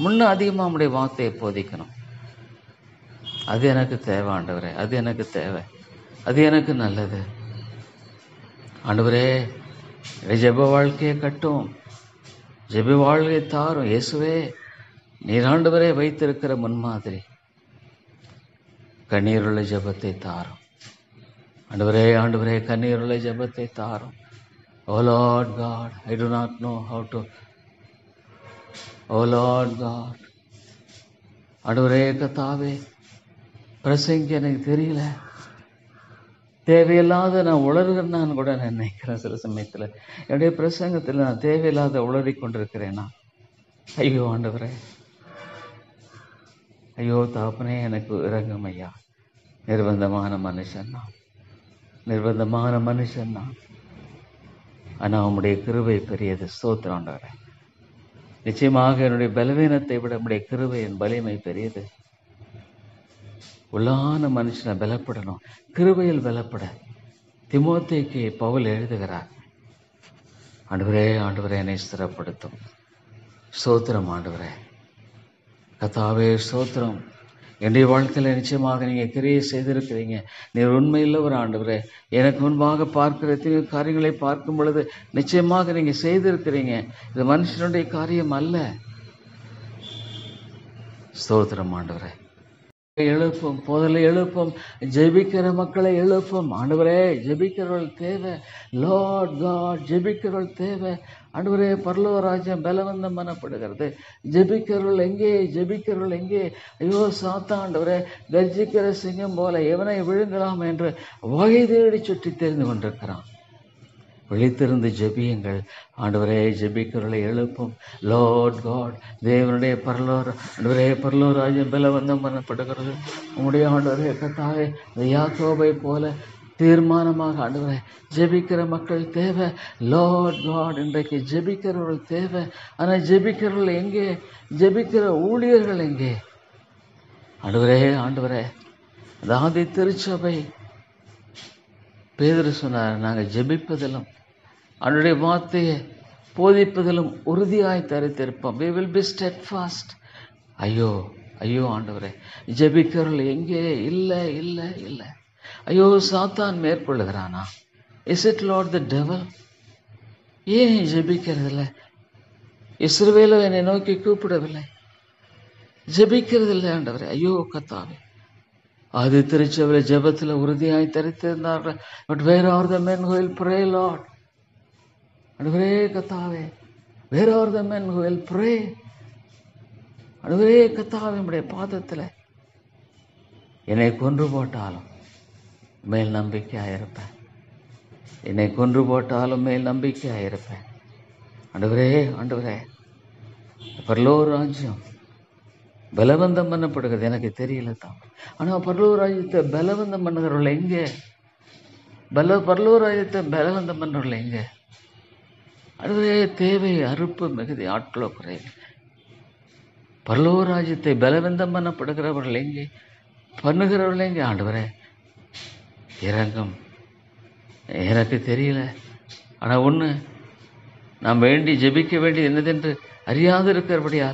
முன்னும் அதிகமாக நம்முடைய வார்த்தையை போதிக்கணும். அது எனக்கு தேவை ஆண்டவரே, அது எனக்கு தேவை, அது எனக்கு நல்லது. ஆண்டவரே, ஜெப வாழ்க்கையை கட்டும், ஜெப வாழ்க்கையை தாரும். இயேசுவே, நீர் ஆண்டவரே வைத்திருக்கிற முன்மாதிரி கண்ணீருள்ள ஜெபத்தை தாரும். ஆண்டவரே ஆண்டவரே, கண்ணீருள்ள ஜெபத்தை தாரும். O Lord God, I do not know how to. O Lord God, ஆண்டவரே கர்த்தாவே, பிரசங்க எனக்கு தெரியல. தேவையில்லாத நான் உளறுகிறேன்னு கூட நான் நினைக்கிறேன். சில சமயத்தில் என்னுடைய பிரசங்கத்தில் நான் தேவையில்லாத உளறி கொண்டிருக்கிறேனா? ஐயோ ஆண்டவரே, ஐயோ தாப்பனே, எனக்கு இறங்கும் ஐயா. நிர்பந்தமான மனுஷன் நான், நிர்பந்தமான மனுஷன் நான். ஆனால் உம்முடைய கிருபை பெரியது. ஸ்தோத்திரம் ஆண்டவரே. நிச்சயமாக என்னுடைய பலவீனத்தை விட உம்முடைய கிருபை, என் வலிமை பெரியது. உள்ளான மனுஷனை பலப்படணும், கிருபையில் பலப்பட தீமோத்தேயுக்கு பவுல் எழுதுகிறார். ஆண்டவரே ஆண்டவரே, என்னை ஸ்திரப்படுத்தும். ஸ்தோத்திரம் ஆண்டவரே கர்த்தாவே, ஸ்தோத்திரம். என்னுடைய வாழ்க்கையில் நிச்சயமாக நீங்கள் கிரியை செய்திருக்கிறீங்க. நீர் உண்மையில் ஒரு ஆண்டவரே, எனக்கு முன்பாக பார்க்கிற எத்தனையோ காரியங்களை பார்க்கும் பொழுது நிச்சயமாக நீங்கள் செய்திருக்கிறீங்க. இது மனுஷனுடைய காரியம் அல்ல. ஸ்தோத்திரம் ஆண்டவரே. எழுப்பும், போதலை எழுப்பும், ஜெபிக்கிற மக்களை எழுப்பும். ஆண்டவரே, ஜெபிக்கிறவர்கள் தேவை. லார்ட் காட், ஜெபிக்கிறவர்கள் தேவை. ஆண்டவரே, பரலோக ராஜ்யம் பலவந்தம் பண்ணப்படுகிறது. ஜெபிக்கிறவர்கள் எங்கே? ஜெபிக்கிறவர்கள் எங்கே? ஐயோ சாத்தான் ஆண்டவரே, கர்ஜிக்கிற சிங்கம் போல எவனை விழுங்கலாம் என்று வகை தேடி சுற்றி தெரிந்து கொண்டிருக்கிறான். விழித்திருந்து ஜெபியுங்கள். ஆண்டவரே, ஜெபிக்கிறவர்களை எழுப்பும். லார்ட் காட், தேவனுடைய ஆண்டவரே, பரலோக ராஜ்யம் பலவந்தம் பண்ணப்படுகிறது. உம்முடைய ஆண்டவரே கர்த்தாவே, யாக்கோபை போல தீர்மானமாக ஆண்டவரே ஜெபிக்கிற மக்கள் தேவை. லார்ட் காட், இன்றைக்கு ஜெபிக்கிறவர்கள் தேவை. ஆனால் ஜெபிக்கிறவர்கள் எங்கே? ஜெபிக்கிற ஊழியர்கள் எங்கே? ஆண்டவரே ஆண்டவரே, அந்த ஆதி திருச்சபை பேதுரு சொன்னார், நாங்கள் ஜெபிப்பதிலும் அவனுடைய வார்த்தையை போதிப்பதிலும் உறுதியாய் தரித்திருப்போம். we will be steadfast. ஐயோ ஐயோ ஆண்டவரே, ஜெபிக்கிறவர்கள் எங்கே? இல்லை இல்லை இல்லை. ஐயோ, சாத்தான் மேற்கொள்ளுகிறானா? இஸ் இட் லார்ட் த டெவல்? ஏன் ஜெபிக்கிறதில்லை? இஸ்ரவேலோ என்னை நோக்கி கூப்பிடவில்லை, ஜெபிக்கிறதில்லை ஆண்டவரே. ஐயோ கர்த்தாவே, ஆதி திருச்சபையில் ஜெபத்தில் உறுதியாய் தரித்திருந்தார்கள். But where are the men who will pray, Lord? ஆண்டவரே கர்த்தாவே, where are the men who will pray? ஆண்டவரே கர்த்தாவே, உம்முடைய பாதத்தில் என்னை கொன்று போட்டாலும் மேல் நம்பிக்கையாயிருப்பேன், என்னை கொன்று போட்டாலும் மேல் நம்பிக்கையாயிருப்பேன். ஆண்டவரே ஆண்டவரே, பரலோக ராஜ்யம் பலவந்தம் பண்ணப்படுகிறது. எனக்கு தெரியல தான். ஆனால் பரலோக ராஜ்யத்தை பலவந்தம் பண்ணுகிறவர்கள் எங்கே? பரலோக ராஜ்யத்தை பலவந்தம் பண்ணுறவர்கள் எங்கே? ஆண்டவரே, தேவை அறுப்பு மிகுதி, ஆட்களோ குறைவு. பரலோக ராஜ்யத்தை பலவந்தம் பண்ணப்படுகிறவர்கள் எங்கே? பண்ணுகிறவர்கள் எங்கே? ஆண்டவரே இறங்கும். எனக்கு தெரியல. ஆனால் ஒன்று, நாம் வேண்டி ஜெபிக்க வேண்டியது என்னதென்று அறியாது இருக்கிறபடியா?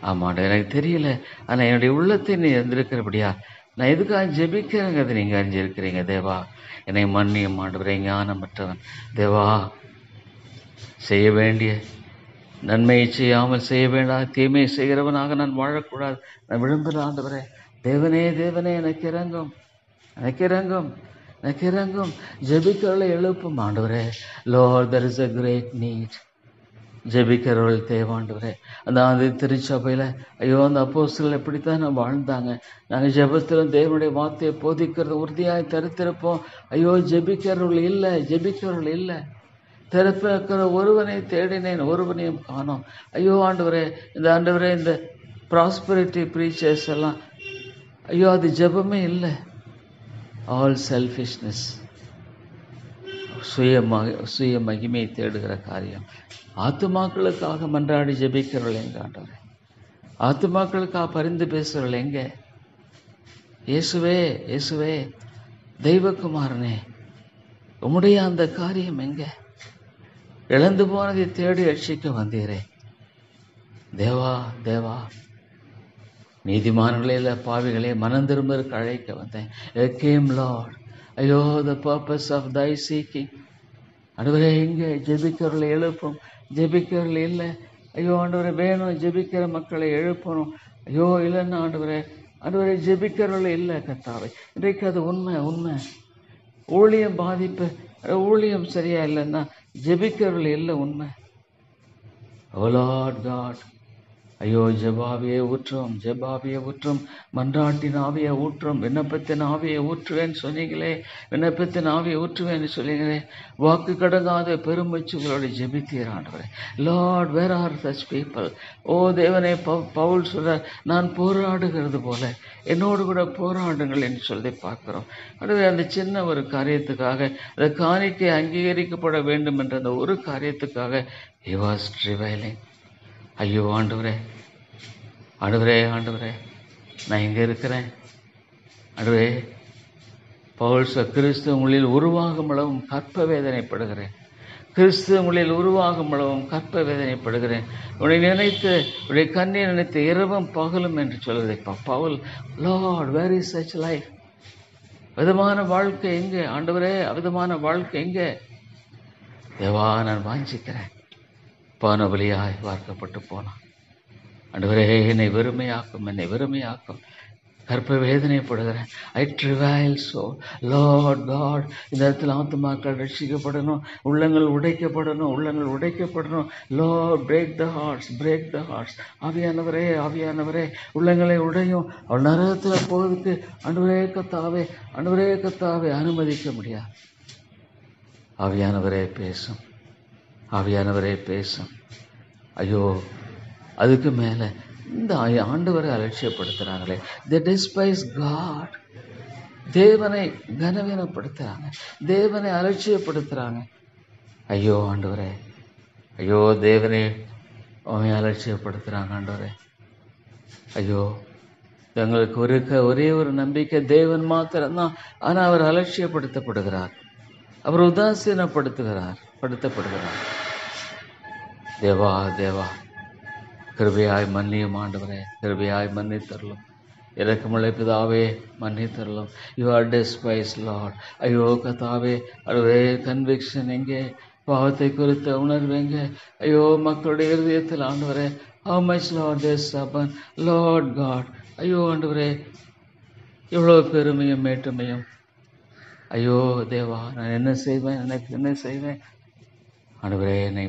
ஆமாண்டா, எனக்கு தெரியல. ஆனால் என்னுடைய உள்ளத்தை நீ இருந்திருக்கிறபடியா நான் எதுக்காக ஜெபிக்கிறேங்கிறது நீங்கள் அறிஞ்சிருக்கிறீங்க. தேவா, என்னை மன்னியும் ஆண்டவரே, ஞானமற்றவன். தேவா, செய்ய வேண்டிய நன்மையை செய்யாமல் செய்ய வேண்டாம், தீமையை செய்கிறவனாக நான் வாழக்கூடாது. நான் விரும்புகிற ஆண்டவரே, தேவனே தேவனே, எனக்கு இறங்கும், எனக்கு இறங்கும், எனக்கு இறங்கும். ஜெபிக்கிறவர்களை எழுப்பும் ஆண்டவரே. Lord, there is a great need. ஜெபிக்கிறவர்கள் தேவாண்டவரே. அந்த ஆதி திருச்சபையில் ஐயோ, அந்த அப்போஸ்தலர்கள் எப்படித்தான் நான் வாழ்ந்தாங்க. நாங்கள் ஜெபத்திலும் தேவனுடைய வார்த்தையை போதிக்கிறது உறுதியாய் தரித்திருப்போம். ஐயோ, ஜெபிக்கிறவர்கள் இல்லை, ஜெபிக்கிறவர்கள் இல்லை. திறப்பிற ஒருவனை தேடினேன், ஒருவனையும் காணோம். ஐயோ ஆண்டவரே, இந்த ப்ராஸ்பரிட்டி ப்ரீச்சர்ஸ் எல்லாம் ஐயோ, அது ஜெபமே இல்லை. ஆல் செல்ஃபிஷ்னஸ், சுய மகிமையை தேடுகிற காரியம். ஆத்துமாக்களுக்காக மன்றாடி ஜெபிக்கிறவர்கள் எங்க ஆண்டவரே? ஆத்துமாக்களுக்காக பரிந்து பேசுகிறவர்கள் எங்கே? இயேசுவே இயேசுவே, தெய்வகுமாரனே, உம்முடைய அந்த காரியம் எங்கே? இழந்து போனதை தேடி ரட்சிக்க வந்தீரே. தேவா தேவா, நீதிமான்களே இல்லை, பாவிகளே, மனம் திரும்பதற்கு அழைக்க வந்தேன். Came Lord. ஐயோ, the purpose of thy seeking. ஆண்டவரே, எங்கே? ஜெபிக்கிறவர்களை எழுப்பும். ஜெபிக்கிறவர்கள் இல்லை. ஐயோ ஆண்டவரே, வேணும், ஜெபிக்கிற மக்களை எழுப்பணும். ஐயோ இல்லைன்னா ஆண்டவரே, ஆண்டவரே, ஜெபிக்கிறவர்கள் இல்லை கர்த்தாவே. இன்றைக்கு அது உண்மை, உண்மை. ஊழியம் பாதிப்பு, ஊழியம் சரியா இல்லைன்னா ஜெபிக்கிறவர்கள் இல்லை, உண்மை. ஓ லார்ட் காட், ஐயோ, ஜெபாவியை ஊற்றும், ஜெபாவியை ஊற்றும், மன்றாட்டின் ஆவியை ஊற்றும், விண்ணப்பத்தின் ஆவியை ஊற்றுவேன்னு சொன்னீங்களே, விண்ணப்பத்தின் ஆவியை ஊற்றுவேன்னு சொன்னீங்களே. வாக்கு கடங்காத பெருமூச்சுகளோடு ஜெபித்தீராண்டவரே. Lord, where are such people? ஓ தேவனே, பவுல் சொல்ற, நான் போராடுகிறது போல என்னோடு கூட போராடுங்கள் என்று சொல்லி பார்க்கிறோம். அதுவே அந்த சின்ன ஒரு காரியத்துக்காக, அந்த காணிக்கை அங்கீகரிக்கப்பட வேண்டும் என்ற அந்த ஒரு காரியத்துக்காக he was travailing. ஐயோ ஆண்டவரே, ஆண்டவரே, ஆண்டவரே, நான் இங்கே இருக்கிறேன். ஆண்டவரே, பவுல் கிறிஸ்து உங்களில் உருவாகும் அளவும் கற்ப வேதனைப்படுகிறேன். கிறிஸ்து உங்களில் உருவாகும் அளவும் கற்ப வேதனைப்படுகிறேன். உன்னை நினைத்து, உன்னுடைய கண்ணை நினைத்து இரவும் பகலும் என்று சொல்வதை Paul. Lord, where is such life? விதமான வாழ்க்கை எங்கே ஆண்டவரே? விதமான வாழ்க்கை எங்கே? தேவா, நான் வாஞ்சிக்கிறேன். பானபலியாய் வார்க்கப்பட்டு போனான். ஆண்டவரே, என்னை வெறுமையாக்கும், என்னை வெறுமையாக்கும். கற்ப வேதனைப்படுகிறேன். I travail so. Lord God, இந்த இடத்துல ஆத்துமாக்கள் ரட்சிக்கப்படணும், உள்ளங்கள் உடைக்கப்படணும், உள்ளங்கள் உடைக்கப்படணும். Lord, break the hearts, break the hearts. ஆவியானவரே, ஆவியானவரே, உள்ளங்களை உடையும். அவள் நரகத்தில் போவதுக்கு ஆண்டவரே கர்த்தாவே, ஆண்டவரே கர்த்தாவே, அனுமதிக்க முடியாது. ஆவியானவரே பேசும், ஆவியானவரே பேசும். ஐயோ, அதுக்கு மேலே இந்த ஆண்டவரை அலட்சியப்படுத்துகிறாங்களே. they despise God. தேவனை கனவீனப்படுத்துகிறாங்க, தேவனை அலட்சியப்படுத்துகிறாங்க. ஐயோ ஆண்டவரே, ஐயோ தேவனே, அவனை அலட்சியப்படுத்துகிறாங்க ஆண்டவரே. ஐயோ, தங்களுக்கு இருக்க ஒரே ஒரு நம்பிக்கை தேவன் மாத்திரம்தான். ஆனா அவர் அலட்சியப்படுத்தப்படுகிறார், அவர் படுத்தப்படுகிறார். தேவா தேவா, கிருபையாய் மன்னியும் ஆண்டவரே, கிருபையாய் மன்னித்தருளும். இரக்கமுள்ள பிதாவே, மன்னித்தருளும். You are despise Lord. ஐயோ கத்தாவே, அதுவே கன்விக்ஷன் எங்கே, பாவத்தை குறித்த உணர்வு எங்கே? ஐயோ மக்களுடைய இருதயத்தில் ஆண்டவரே, how much Lord they stubborn, Lord God. ஐயோ ஆண்டவரே, இவ்வளோ பெருமையும் மேட்டுமையும். ஐயோ தேவா, நான் என்ன செய்வேன், எனக்கு என்ன செய்வேன்? ஆண்டவரே என்னை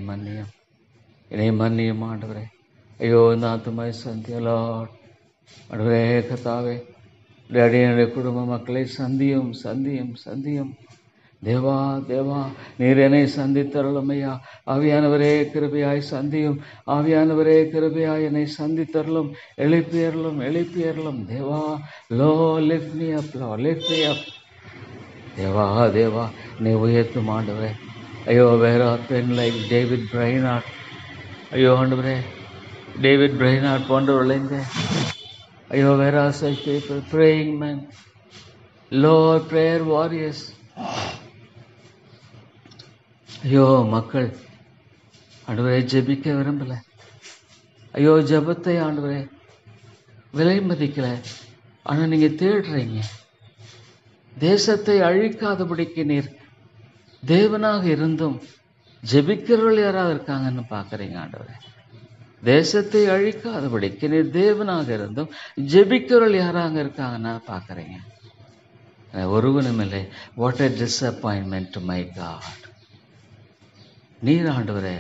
மன்னியும் ஆண்டவரே. ஐயோ இந்த ஆத்துமாய் சந்தியம் லார்ட். ஆண்டவரே கத்தாவே, என்னுடைய குடும்ப மக்களை சந்தியும். தேவா தேவா, நீர் என்னை சந்தித்தருளும் ஐயா. ஆவியானவரே கிருபையாய் சந்தியும். ஆவியானவரே கிருபையாய் என்னை சந்தித்தருளும். எழுப்பியருளும் தேவா. லோ லிஃப்ட் மீ அப், தேவா நீ உயர்த்தும் ஆண்டவரே. ஐயோ வேற பெண் லைக் டேவிட் பிரைனார்ட். ஐயோ ஆண்டவரே, டேவிட் பிரைனார்ட் போன்றவர்களைங்க. ஐயோ வேற such people, praying men, Lord, prayer warriors. ஐயோ மக்கள் ஆண்டவரே ஜெபிக்க விரும்பல. ஐயோ ஜெபத்தை ஆண்டவரே விலை மதிக்கல. ஆனா நீங்க தேடுறீங்க. தேசத்தை அழிக்காதபடிக்கு நீர் தேவனாக இருந்தும் ஜெபிக்கிறவர்கள் யாராவது இருக்காங்கன்னு பார்க்குறீங்க ஆண்டவரே. தேசத்தை அழிக்காதபடிக்கு நீர் தேவனாக இருந்தும் ஜெபிக்கிறவர்கள் யாராங்க இருக்காங்கன்னா பார்க்குறீங்க. ஒருவனும் இல்லை. What a disappointment to my God. நீர் ஆண்டவரே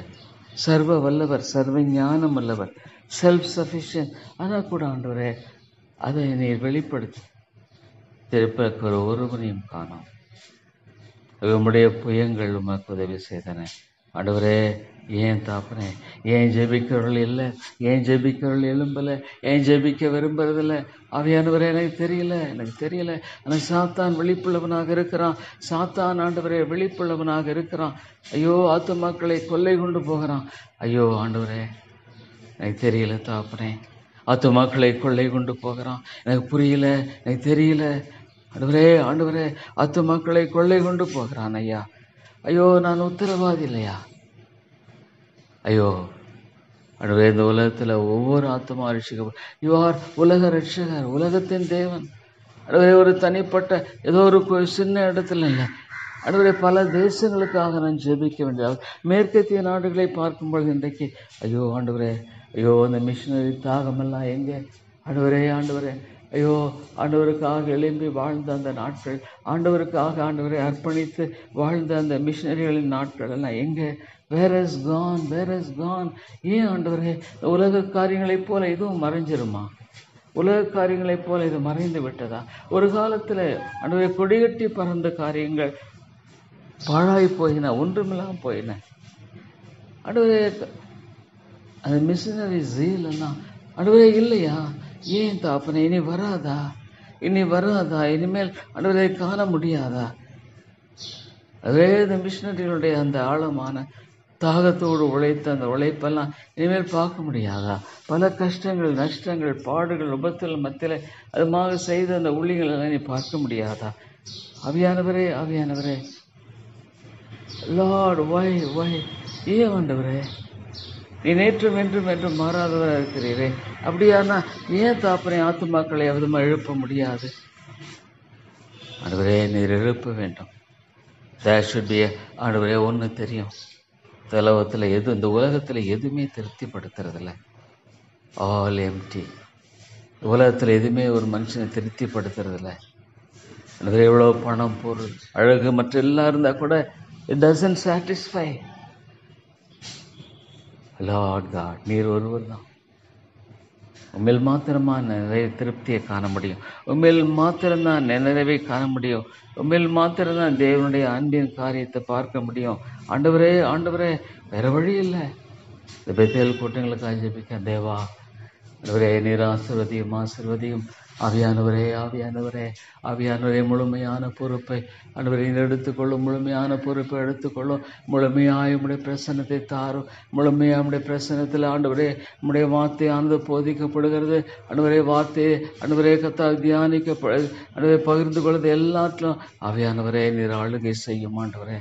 சர்வ வல்லவர், சர்வ ஞானம் உள்ளவர், செல்ஃப் சஃபிஷியன்ட். ஆனால் கூட ஆண்டவரே அதை நீர் வெளிப்படுத்தி திருப்ப ஒருவனையும் காணோம். உம்முடைய புயங்கள் உமக்கு உதவி செய்தன ஆண்டவரே. ஏன் தாப்பனே, ஏன் ஜெபிக்கிறவர்கள் இல்லை, ஏன் ஜெபிக்கிறவர்கள் எழும்பலை, ஏன் ஜெபிக்க விரும்புறதில்லை? ஆவியானவரே எனக்கு தெரியல. ஆனால் சாத்தான் விழிப்புள்ளவனாக இருக்கிறான். சாத்தான் ஆண்டவரே விழிப்புள்ளவனாக இருக்கிறான். ஐயோ ஆத்துமாக்களை கொள்ளை கொண்டு போகிறான். ஐயோ ஆண்டவரே எனக்கு தெரியல தாப்பனே. ஆத்துமாக்களை கொள்ளை கொண்டு போகிறான். எனக்கு புரியல, எனக்கு தெரியல. ஆண்டவரே ஆத்துமாக்களை கொள்ளை கொண்டு போகிறான் ஐயா. ஐயோ நான் உத்தரவாதி இல்லையா? ஐயோ ஆண்டவரே, இந்த உலகத்தில் ஒவ்வொரு ஆத்மா ரட்சிக்க யூ ஆர் உலக ரட்சகர், உலகத்தின் தேவன். ஆண்டவரே ஒரு தனிப்பட்ட ஏதோ ஒரு சின்ன இடத்துல இல்லை ஆண்டவரே, பல தேசங்களுக்காக நான் ஜெபிக்க வேண்டியது. மேற்கத்திய நாடுகளை பார்க்கும்பொழுது இன்றைக்கு ஐயோ ஆண்டவரே, ஐயோ இந்த மிஷினரி தாகமெல்லாம் எங்கே? ஆண்டவரே ஐயோ ஆண்டவருக்காக எழும்பி வாழ்ந்த அந்த நாட்கள், ஆண்டவருக்காக ஆண்டவரை அர்ப்பணித்து வாழ்ந்த அந்த மிஷினரிகளின் நாட்கள் எல்லாம் எங்கே? Where is gone? ஏன் ஆண்டவரே உலக காரியங்களைப் போல இதுவும் மறைஞ்சிருமா? உலக காரியங்களைப் போல இது மறைந்து விட்டதா? ஒரு காலத்தில் ஆண்டவரே கொடிகட்டி பறந்த காரியங்கள் பாழாய் போயின, ஒன்றுமில்லாமல் போயின. ஆண்டவரே அந்த மிஷினரி ஜீல் எல்லாம் ஆண்டவரே இல்லையா? ஏன் தாப்பனே இனி வராதா? இனிமேல் ஆண்டவரை காண முடியாதா? அதே இந்த மிஷினரிகளுடைய அந்த ஆழமான தாகத்தோடு உழைத்த அந்த உழைப்பெல்லாம் இனிமேல் பார்க்க முடியாதா? பல கஷ்டங்கள், நஷ்டங்கள், பாடுகள், உபத்தில் மத்தியில் அதுமாக செய்த அந்த ஊழியர்கள் எல்லாம் நீ பார்க்க முடியாதா? ஆவியானவரே லார்ட் வை ஏன் ஆண்டவரே நீ நேற்றும் என்றும் மாறாதவராக இருக்கிறீரே? அப்படியானா ஏன் தாப்பனை ஆத்துமாக்களை அவதமாக எழுப்ப முடியாது? ஆண்டவரே நீர் எழுப்ப வேண்டும். ஆண்டவரே ஒன்று தெரியும், இந்த உலகத்தில் எதுவுமே திருப்திப்படுத்துறதில்ல. All empty. உலகத்தில் எதுவுமே ஒரு மனுஷனை திருப்திப்படுத்துறதில்ல. ஆண்டவரே எவ்வளோ பணம், பொருள், அழகு மற்ற எல்லாம் இருந்தால் கூட it doesn't satisfy. Lord God, நீர் ஒருவர் தான். உண்மையில் மாத்திரமா நிறைய திருப்தியை காண முடியும். உண்மையில் மாத்திரம்தான் நிறைவை காண முடியும். உண்மையில் மாத்திரம்தான் தேவனுடைய அன்பின் காரியத்தை பார்க்க முடியும். ஆண்டவரே வேற வழி இல்லை. இந்த பெத்தேல் கூட்டங்களுக்காக ஜெபிக்க தேவா, ஆண்டவரே நீர் ஆசீர்வதியும். ஆவியானவரே, ஆவியானவரே, ஆவியானவரே, முழுமையான பொறுப்பை ஆண்டவரே எடுத்துக்கொள்ளும், முழுமையான பொறுப்பை எடுத்துக்கொள்ளும். முழுமையாய் உம்முடைய பிரசன்னத்தை தாரும். முழுமையாக உம்முடைய பிரசன்னத்தில் ஆண்டவரே உம்முடைய வார்த்தையானது போதிக்கப்படுகிறது. ஆண்டவரே வார்த்தையை ஆண்டவரே கர்த்தாவே தியானிக்கப்படுது, ஆண்டவரே பகிர்ந்து கொள்வது எல்லாத்திலும் ஆவியானவரே நீர் ஆளுகை செய்யும். ஆண்டவரே,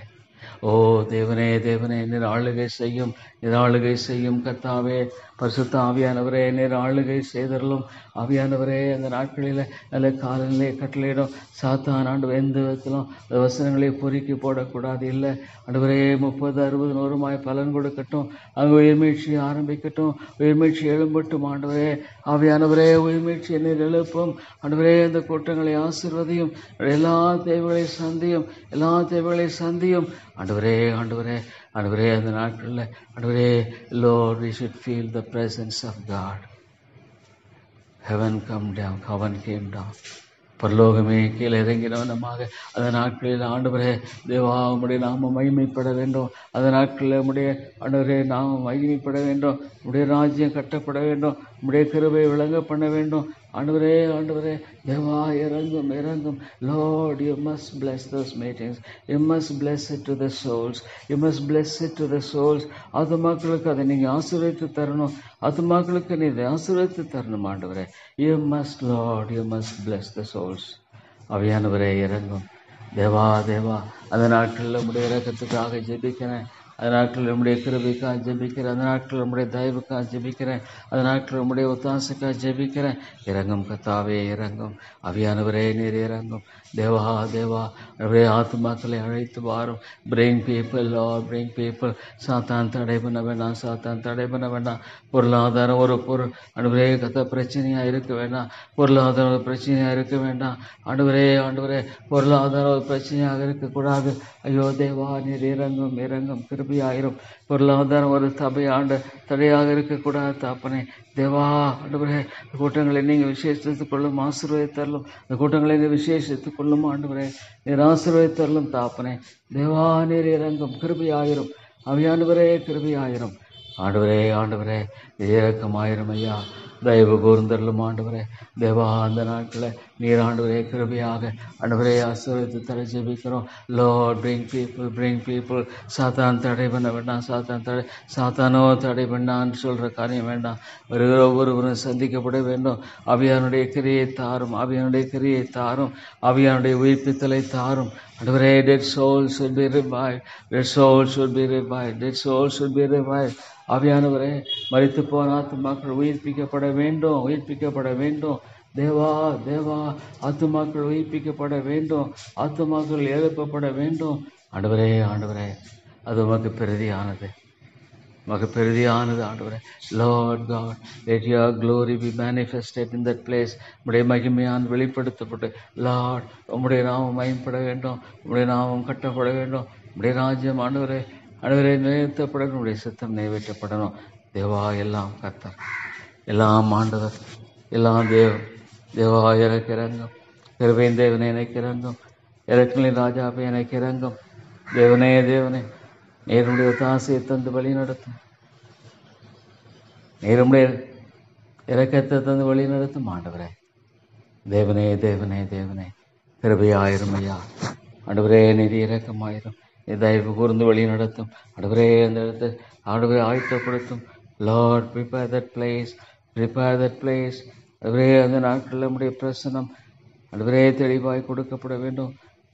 ஓ தேவனே, தேவனே, நீர் ஆளுகை செய்யும், நீர் ஆளுகை செய்யும். கர்த்தாவே, பரிசுத்த ஆவியானவரே, நீர் ஆளுகை செய்தரலும். ஆவியானவரே, அந்த நாட்களில் நல்ல காலநிலை கட்டளையிடும். சாத்தான் ஆண்டவர் எந்த விதத்திலும் வசனங்களை பொறுக்கி போடக்கூடாது. இல்லை ஆண்டவரே, 30, 60, 100 பலன் கொடுக்கட்டும். அங்கே உயிர்மீழ்ச்சி ஆரம்பிக்கட்டும், உயிர்மீழ்ச்சி எழும்பட்டும். ஆண்டவரே, ஆவியானவரே, உயிர்மீழ்ச்சியை நீர் எழுப்பும். ஆண்டவரே, அந்த கூட்டங்களை ஆசீர்வதியும், எல்லா தேவைகளை சந்தியும், எல்லா தேவைகளை சந்தியும். ஆண்டவரே, ஆண்டவரே, ஆண்டவரே, அந்த நாட்களில் ஆண்டவரே, Lord, we should feel the presence of God. Heaven come down, heaven came down. பரலோகமே கீழே இறங்கினவனமாக அந்த நாட்களில் ஆண்டவரே தேவா உம்முடைய நாமம் மகிமைப்பட வேண்டும். அந்த நாட்களில் உம்முடைய ஆண்டவரே நாமம் மகிமைப்பட வேண்டும். உம்முடைய ராஜ்யம் கட்டப்பட வேண்டும். உம்முடைய கிருபை விளங்க பண்ண வேண்டும். ஆண்டவரே, ஆண்டவரே, தேவா இறங்கும், இறங்கும். Lord, you must bless those meetings. You must bless it to the souls. You must bless it to the souls. ஆத்துமாக்களுக்கு அதை நீங்கள் ஆசீர்வதித்து தரணும். ஆத்துமாக்களுக்கு நீ இதை ஆசீர்வதித்து தரணும். ஆண்டவரே, you must, Lord, you must bless the souls. ஆவியானவரே இறங்கும். தேவா, தேவா, அந்த நாட்களில் உம்முடைய இரக்கத்துக்காக ஜெபிக்கிறேன். அந்த நாட்களில் நம்முடைய கிருபைக்காக ஜெபிக்கிறேன். அந்த நாட்களில் நம்முடைய தயவுக்காக ஜெபிக்கிறேன். அந்த நாட்களில் நம்முடைய ஒத்தாசைக்காக ஜெபிக்கிறேன். இறங்கும் கர்த்தாவே, இறங்கும். ஆவியானவரே நீர் இறங்கும். தேவா, தேவா, நம்முடைய ஆத்துமாக்களை அழைத்து வாரும். Bring people, Lord, bring people. சாத்தான் தடை பண்ண வேண்டாம், சாத்தான் தடை பண்ண வேண்டாம். பொருளாதாரம் ஒரு ஆண்டவரே கத்த பிரச்சனையாக இருக்க வேண்டாம். பொருளாதாரம் ஒரு பிரச்சனையாக இருக்க வேண்டாம். ஆண்டவரே, ஆண்டவரே, பொருளாதாரம் ஒரு பிரச்சனையாக இருக்கக்கூடாது. ஐயோ தேவா, நீர் இறங்கும், இறங்கும். கிருபையாயிரும். பொருளாதாரம் ஒரு சபையாண்டு தடையாக இருக்கக்கூடாது. தாப்பனே தேவா, ஆண்டவரே, இந்த கூட்டங்களை நீங்கள் விசேஷித்துக் கொள்ளும், ஆசீர்வதித்தரலும். இந்த கூட்டங்களை நீர் விசேஷித்துக் கொள்ளும். ஆண்டவரே, நீர் ஆசீர்வதித்தரலும். தாப்பனே தேவா, நீர் இறங்கும். கிருபையாயிரும். ஆவியானவரே, கிருபையாயிரும். ஆண்டவரே, ஆண்டவரே, இரக்கமாயிரும் ஐயா. தயவு கூர்ந்தரலும். ஆண்டவரே தேவா, அந்த நாட்களில் நீர் ஆண்டவரே கிருபையாக ஆண்டவரே ஆசீர்வதித்து தடை ஜெபிக்கிறோம். Lord, bring people, bring people. சாத்தான் தடை பண்ண வேண்டாம். சாத்தானோ தடை பண்ணான்னு சொல்கிற காரியம் வேண்டாம். வருகிற ஒவ்வொருவரும் சந்திக்கப்பட வேண்டும். ஆவியானுடைய கிரியை தாரும், ஆவியானுடைய கிரியை தாரும், ஆவியானுடைய உயிர்ப்பித்தலை தாரும். ஆண்டவரே, dead souls should be revived, dead souls should be revived, dead souls should be revived. ஆவியானவரே, மரித்து போன ஆத்துமாக்கள் உயிர்ப்பிக்கப்பட வேண்டும், உயிர்ப்பிக்கப்பட வேண்டும். தேவா, தேவா, ஆத்துமாக்கள் உயிர்ப்பிக்கப்பட வேண்டும், ஆத்துமாக்கள் எழுப்பப்பட வேண்டும். ஆண்டவரே, ஆண்டவரே, அது உமக்கு பிரதியானது, உமக்கு பிரதியானது. ஆண்டவரே, Lord God, let your glory be manifested in that place. உம்முடைய மகிமையான் வெளிப்படுத்தப்பட்டு Lord, உம்முடைய நாமம் மகிமைப்பட வேண்டும், உம்முடைய நாமம் கட்டப்பட வேண்டும். உம்முடைய ராஜ்யம் ஆண்டவரே, ஆண்டவரே நிறைவேற்றப்படணும், உடைய சித்தம் நிறைவேற்றப்படணும். தேவா, எல்லாம் கர்த்தர், எல்லாம் ஆண்டவர், எல்லாம் தேவா எனக்கு இறங்கும். கிருபையின் தேவனே எனக்கு இறங்கும். இறக்கங்களின் ராஜாவே எனக்கு இறங்கும். தேவனே, தேவனே, நேருடைய ஒத்தாசையை தந்து வழி நடத்தும். நேருடைய இறக்கத்தை தந்து வழி நடத்தும். ஆண்டவரே, தேவனே, தேவனே, தேவனே, கிருபையாயிரும் ஐயா. ஆண்டவரே, நீதி இறக்கமாயிரும். தயவு கூர்ந்து வழி நடத்தும். ஆண்டவரே, அந்த இடத்தை ஆண்டவரே ஆயத்தப்படுத்தும். Lord, prepare that place, prepare that place. ஆண்டவரே, அந்த நாட்களில் நம்முடைய பிரசனம் ஆண்டவரே தெளிவாய் கொடுக்கப்பட வேண்டும்.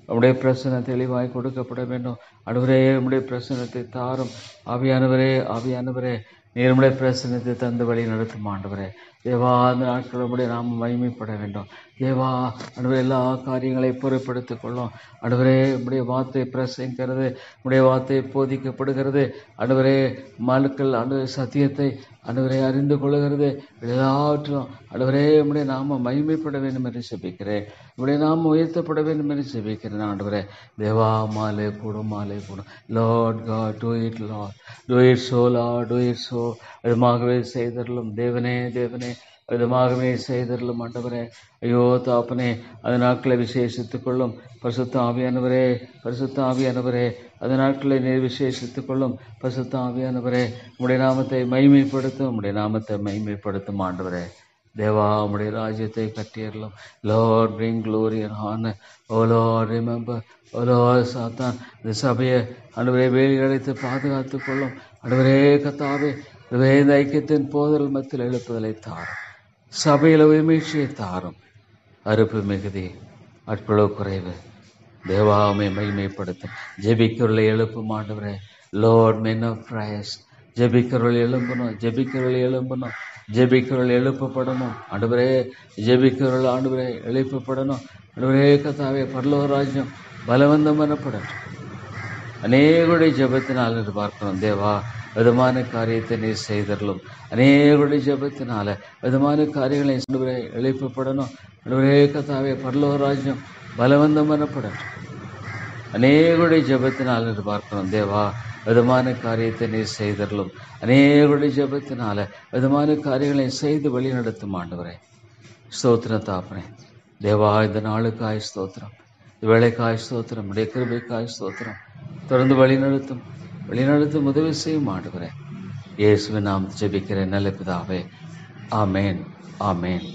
நம்முடைய பிரசனம் தெளிவாய் கொடுக்கப்பட வேண்டும். ஆண்டவரே, நம்முடைய பிரசனத்தை தாரும். ஆவியானவரே, ஆவியானவரே, நீருடைய பிரசனத்தை தந்து வழி நடத்தும். ஆண்டவரே தேவா, அந்த நாட்கள் நம்முடைய நாம மகிமைப்பட வேண்டும். தேவா, ஆண்டவரே, எல்லா காரியங்களையும் பொறுப்படுத்திக் கொள்ளும். ஆண்டவரே, நம்முடைய வார்த்தை பிரசங்கிறது, நம்முடைய வார்த்தை போதிக்கப்படுகிறது. ஆண்டவரே, மக்கள் ஆண்டவரே சத்தியத்தை ஆண்டவரை அறிந்து கொள்ளுகிறது. எல்லாவற்றிலும் ஆண்டவரே நம்முடைய நாம மகிமைப்பட வேண்டும் என்று செபிக்கிறேன். நம்முடைய நாம உயர்த்தப்பட வேண்டும் என்று செபிக்கிறேன். ஆண்டவரே தேவா, மாலே கூடும், மாலே கூடும். Lord God, do it Lord, do it so Lord, do it so. விதமாகவே செய்தரலும். தேவனே, தேவனே, விதமாகவே செய்தரலும். ஆண்டவரே, ஐயோ தாப்பனே, அந்த நாட்களை விசேஷித்துக் கொள்ளும். பரிசுத்த ஆவியானவரே, பரிசுத்த ஆவியானவரே, அந்த நாட்களை நீர் விசேஷித்துக் கொள்ளும். பரிசுத்த ஆவியானவரே, உம்முடைய நாமத்தை மகிமைப்படுத்தும், உம்முடைய நாமத்தை மகிமைப்படுத்தும். ஆண்டவரே தேவா உம்முடைய ராஜ்யத்தை கட்டியறலும். Lord bring glory and honor. O Lord remember. O Lord சாத்தான் இந்த சபையை ஆண்டவரே வேலி அடைத்து பாதுகாத்துக் கொள்ளும். ஆண்டவரே கர்த்தாவே இந்த ஐக்கியத்தின் போதல் மத்தியில் எழுப்புதலை தாரும். சபையில் உரிமையை தாரும். அறுப்பு மிகுதி, அற்புதம் குறைவு. தேவாமை மகிமைப்படுத்தும். ஜெபிக்கிறவர்களை எழுப்பும் ஆண்டவரே. Lord men of prayers. ஜெபிக்கிறவர்கள் எழும்பணும், ஜெபிக்கிறவர்கள் எழும்பணும், ஜெபிக்கிறவர்கள் எழுப்பப்படணும். ஆண்டவரே ஜெபிக்கிறவர்கள் ஆண்டவரே எழுப்பப்படணும். ஆண்டவரே கர்த்தாவே பரலோக ராஜ்யம் பலவந்தம் பண்ணப்படணும். அநேகருடைய ஜெபத்தினால் என்று பார்க்கணும். தேவா விதமான காரியத்தை நீ செய்தரலும். அநேகருடைய ஜெபத்தினால விதமான காரியங்களை ஆண்டவரே எழுப்பப்படணும். ஆண்டவரே கர்த்தாவே பரலோக ராஜ்யம் பலவந்தம் பண்ணப்படணும். அநேகருடைய ஜெபத்தினால் என்று பார்க்கணும். தேவா விதமான காரியத்தை நீ செய்தரலும். அநேகருடைய ஜெபத்தினால விதமான காரியங்களை செய்து வழி நடத்தும் ஆண்டவரே. ஸ்தோத்திரம் தாப்பனே. தேவா இந்த நாளுக்காய் ஸ்தோத்திரம், இந்த வேலைக்காய் ஸ்தோத்திரம், உடைய கிருபைக்காய் ஸ்தோத்திரம். தொடர்ந்து வழிநடத்தும் உதவி செய்யும் ஆண்டவரே. இயேசுவின் நாமத்தில் ஜெபிக்கிறேன் நல்ல பிதாவே. ஆமேன், ஆமேன்.